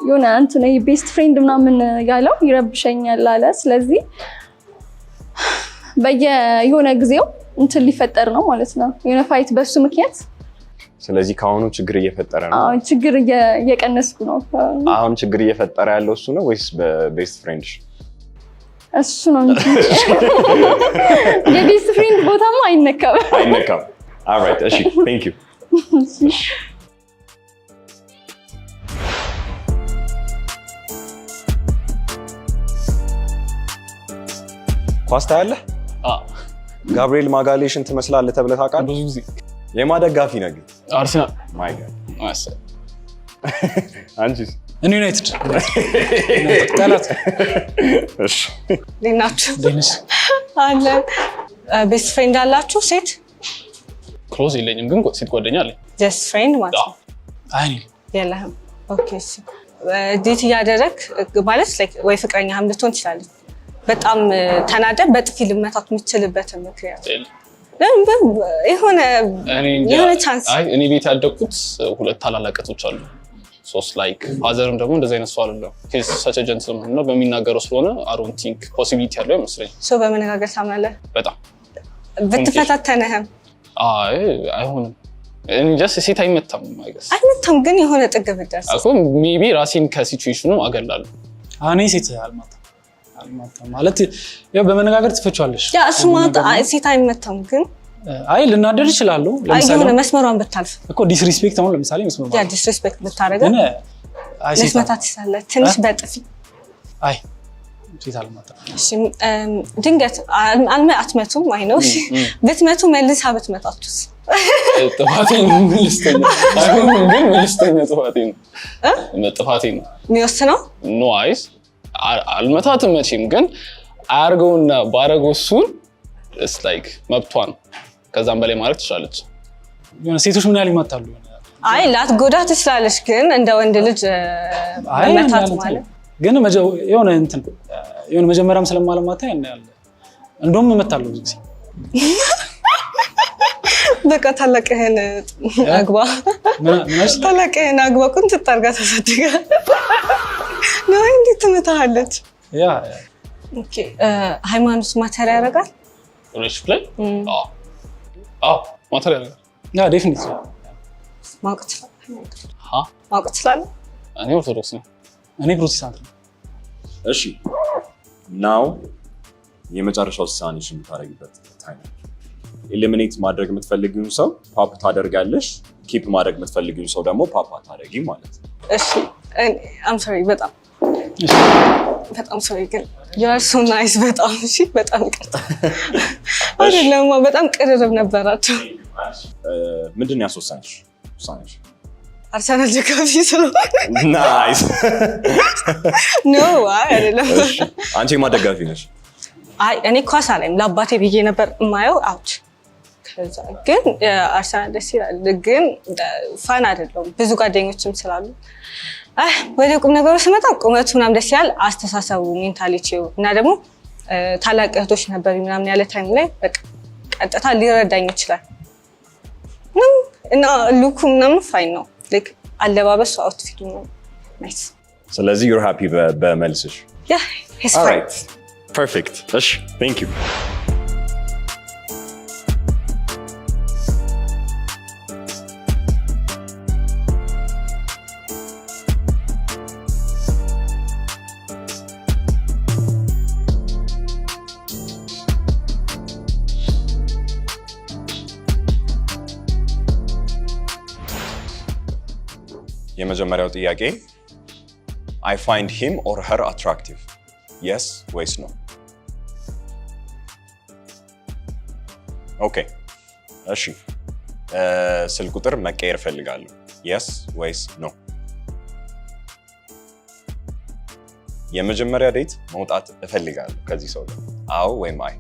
Speaker 2: የሆነ እንትን ቤስት ፍሬንድ ምናምን ያለው ይረብሸኛል አለ። ስለዚህ የሆነ ጊዜው እንትን ሊፈጠር ነው ማለት ነው፣ የሆነ ፋይት በሱ ምክንያት።
Speaker 8: ስለዚህ ከአሁኑ ችግር እየፈጠረ ነው?
Speaker 2: አዎ ችግር እየቀነስኩ ነው።
Speaker 8: አሁን ችግር እየፈጠረ ያለው እሱ ነው ወይስ በቤስት ፍሬንድሽ?
Speaker 2: እሱ ነው እንጂ የቤስት ፍሬንድ ቦታማ አይነካም።
Speaker 8: ኦልራይት እሺ ቴንክ ዩ። ኳስ ታያለህ? ጋብሪኤል ማጋሌሽን ትመስላለህ ተብለህ ታውቃለህ?
Speaker 3: ብዙ ጊዜ
Speaker 8: የማን ደጋፊ ነህ ግን?
Speaker 3: አርሰናል።
Speaker 8: ማይ ጋድ አንቺስ?
Speaker 4: እኔ ዩናይትድ ጠላት።
Speaker 8: እሺ
Speaker 6: ሌናችሁ አለ ቤስት ፍሬንድ አላችሁ? ሴት
Speaker 3: ክሎዝ የለኝም ግን ሴት ጓደኛ አለኝ።
Speaker 6: ጀስት ፍሬንድ ማለት ነው?
Speaker 4: አይ
Speaker 6: የለህም? ኦኬ እሺ። ዴት እያደረግ ማለት ወይ ፍቅረኛህም ልትሆን ትችላለች። በጣም ተናደ በጥፊ ልመታት የምትችልበት ምክንያት የሆነ ቻንስ?
Speaker 3: እኔ ቤት ያደግኩት ሁለት ታላላቀቶች አሉ። ሶስት ላይክ ፋዘርም ደግሞ እንደዚህ አይነት ሰው አይደለም። ሂስ ሰች ጀንትልማን ነው በሚናገረው ስለሆነ አይ ዶንት ቲንክ ፖሲቢሊቲ ያለው ይመስለኝ።
Speaker 6: ሶ በመነጋገር ታምናለህ?
Speaker 3: በጣም
Speaker 6: ብትፈታተነህም?
Speaker 3: አይ አይሆንም። እኔ ጀስት ሴት አይመታም አይገስ
Speaker 6: አይመታም፣ ግን የሆነ ጥግ ብትደርስ
Speaker 3: አኮ ሜቢ ራሴን ከሲቹዌሽኑ አገላለሁ።
Speaker 4: እኔ ሴት አልማታም ማለት ያው በመነጋገር ትፈቻለሽ።
Speaker 6: ያ እሱ ማለት ሴት አይመታም፣ ግን
Speaker 4: አይ ልናደር ይችላል።
Speaker 6: ለምሳሌ የሆነ መስመሯን ብታልፍ
Speaker 4: እኮ ዲስሪስፔክት ነው። ለምሳሌ መስመሯን
Speaker 6: ያ ዲስሪስፔክት ብታረጋ መስመታት ይችላል ትንሽ በጥፊ።
Speaker 4: አይ ሴት አልማታም።
Speaker 6: እሺ ድንገት አትመቱም? አይ ነው እሺ ብትመቱ መልሳ ብትመታቱስ?
Speaker 3: ጥፋቴ ነው መልስተኛ አይሆንም፣ ግን መልስተኛ ጥፋቴ ነው ጥፋቴ ነው
Speaker 6: የሚወስነው።
Speaker 3: ኖ አይስ አልመታትም መቼም፣ ግን አያርገውና ባረገው እሱን እስ ላይክ መብቷን ከዛም በላይ ማለት ትችላለች።
Speaker 4: የሆነ ሴቶች ምን ያህል ይመታሉ?
Speaker 6: አይ ላትጎዳ ትችላለች፣ ግን እንደ ወንድ ልጅ መታት ማለት
Speaker 4: ግን የሆነ እንትን የሆነ መጀመሪያም ስለማለማታ ያን ያለ እንደውም እመታለሁ ብዙ ጊዜ።
Speaker 6: በቃ ታላቅህን አግባ፣ ታላቅህን አግባ። ቁንጥጥ አድርጋ ታሳድጋ ነው እንዴት ትመታለች?
Speaker 4: ያ
Speaker 6: ኦኬ ሃይማኖት ማተር ያደርጋል
Speaker 3: ሪሌሽንሺፕ ላይ? ማተር ያደርጋል።
Speaker 4: ያ ዴፊኒትሊ
Speaker 6: ማወቅ ትችላለህ?
Speaker 3: እኔ ኦርቶዶክስ ነኝ።
Speaker 4: እኔ ፕሮቴስታንት ነኝ።
Speaker 8: እሺ ናው የመጨረሻው ውሳኔሽን የምታደርጊበት ታይም። ኤሊሚኔት ማድረግ የምትፈልጊውን ሰው ፓፕ ታደርጋለሽ፣ ኪፕ ማድረግ የምትፈልጊውን ሰው ደግሞ ፓፓ ታደርጊ ማለት ነው።
Speaker 6: እሺ አም ሶሪ በጣም ሶሪ ግን you are so nice በጣም እሺ፣ በጣም ይቅርታ። አይደለም በጣም ቅርርብ ነበራቸው።
Speaker 8: ምንድን ነው ያስወሰንሽ ውሳኔሽ?
Speaker 6: አርሰናል ደጋፊ ስለሆነ
Speaker 8: ናይስ
Speaker 6: ኖ አይደለም።
Speaker 8: አንቺ የማን ደጋፊ ነሽ?
Speaker 6: አይ እኔ ኳስ አላይም፣ ለአባቴ ብዬ ነበር የማየው አውት። ከዛ ግን አርሰናል ደስ ይላል፣ ግን ፋን አይደለም። ብዙ ጓደኞችም ስላሉ ወደ ቁም ነገሩ ስመጣ ቁመቱ ምናምን ደስ ይላል፣ አስተሳሰቡ ሜንታሊቲው እና ደግሞ ታላቅ እህቶች ነበር ምናምን ያለ ታይም ላይ በቃ ቀጥታ ሊረዳኝ ይችላል እና ሉኩ ምናምን ፋይን ነው። ላይክ አለባበሱ አውትፊቱ ነው ናይስ።
Speaker 8: ስለዚህ you're happy በመልስሽ?
Speaker 6: ያ he's fine.
Speaker 8: Alright perfect እሺ thank you። የመጀመሪያው ጥያቄ I find him or her attractive? Yes ወይስ no? ኦኬ እሺ ስልክ ቁጥር መቀየር እፈልጋለሁ። Yes ወይስ no? የመጀመሪያ ዴት መውጣት እፈልጋለሁ ከዚህ ሰው ጋር አዎ ወይም አይ?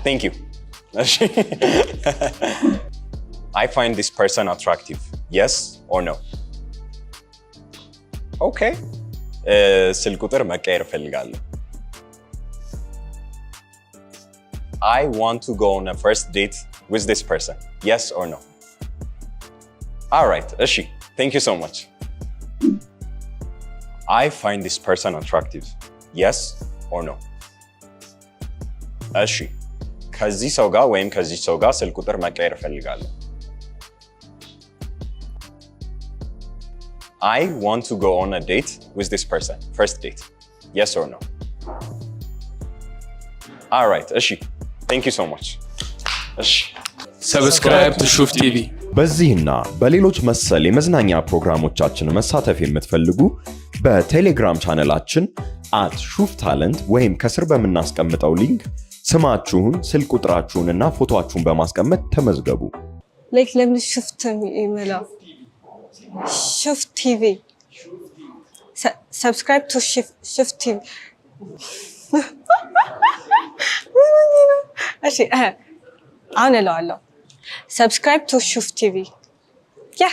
Speaker 8: Thank you እሺ I find this person attractive. Yes or no? Okay. ስልክ ቁጥር መቀየር እፈልጋለሁ። I want to go on a first date with this person. Yes or no? All right. እሺ. Thank you so much. I find this person attractive. Yes or no? እሺ. ከዚህ ሰው ጋር ወይም ከዚህ ሰው ጋር ስልክ ቁጥር መቀየር እፈልጋለሁ። I want to go on a date with this person. First date. Yes or no? All right. እሺ. Thank you so much. እሺ.
Speaker 10: Subscribe to ሹፍ ቲቪ።
Speaker 8: በዚህና በሌሎች መሰል የመዝናኛ ፕሮግራሞቻችን መሳተፍ የምትፈልጉ በቴሌግራም ቻነላችን @ሹፍታለንት ወይም ከስር በምናስቀምጠው ሊንክ ስማችሁን፣ ስልክ ቁጥራችሁንና ፎቶአችሁን በማስቀመጥ ተመዝገቡ።
Speaker 6: ላይክ ለምን ሹፍት ይመላው ሹፍ ቲቪ ሰብስክራይብ ቱ ሹፍ ቲቪ እሺ አሁን እለዋለሁ ሰብስክራይብ ቱ ሹፍ ቲቪ ያ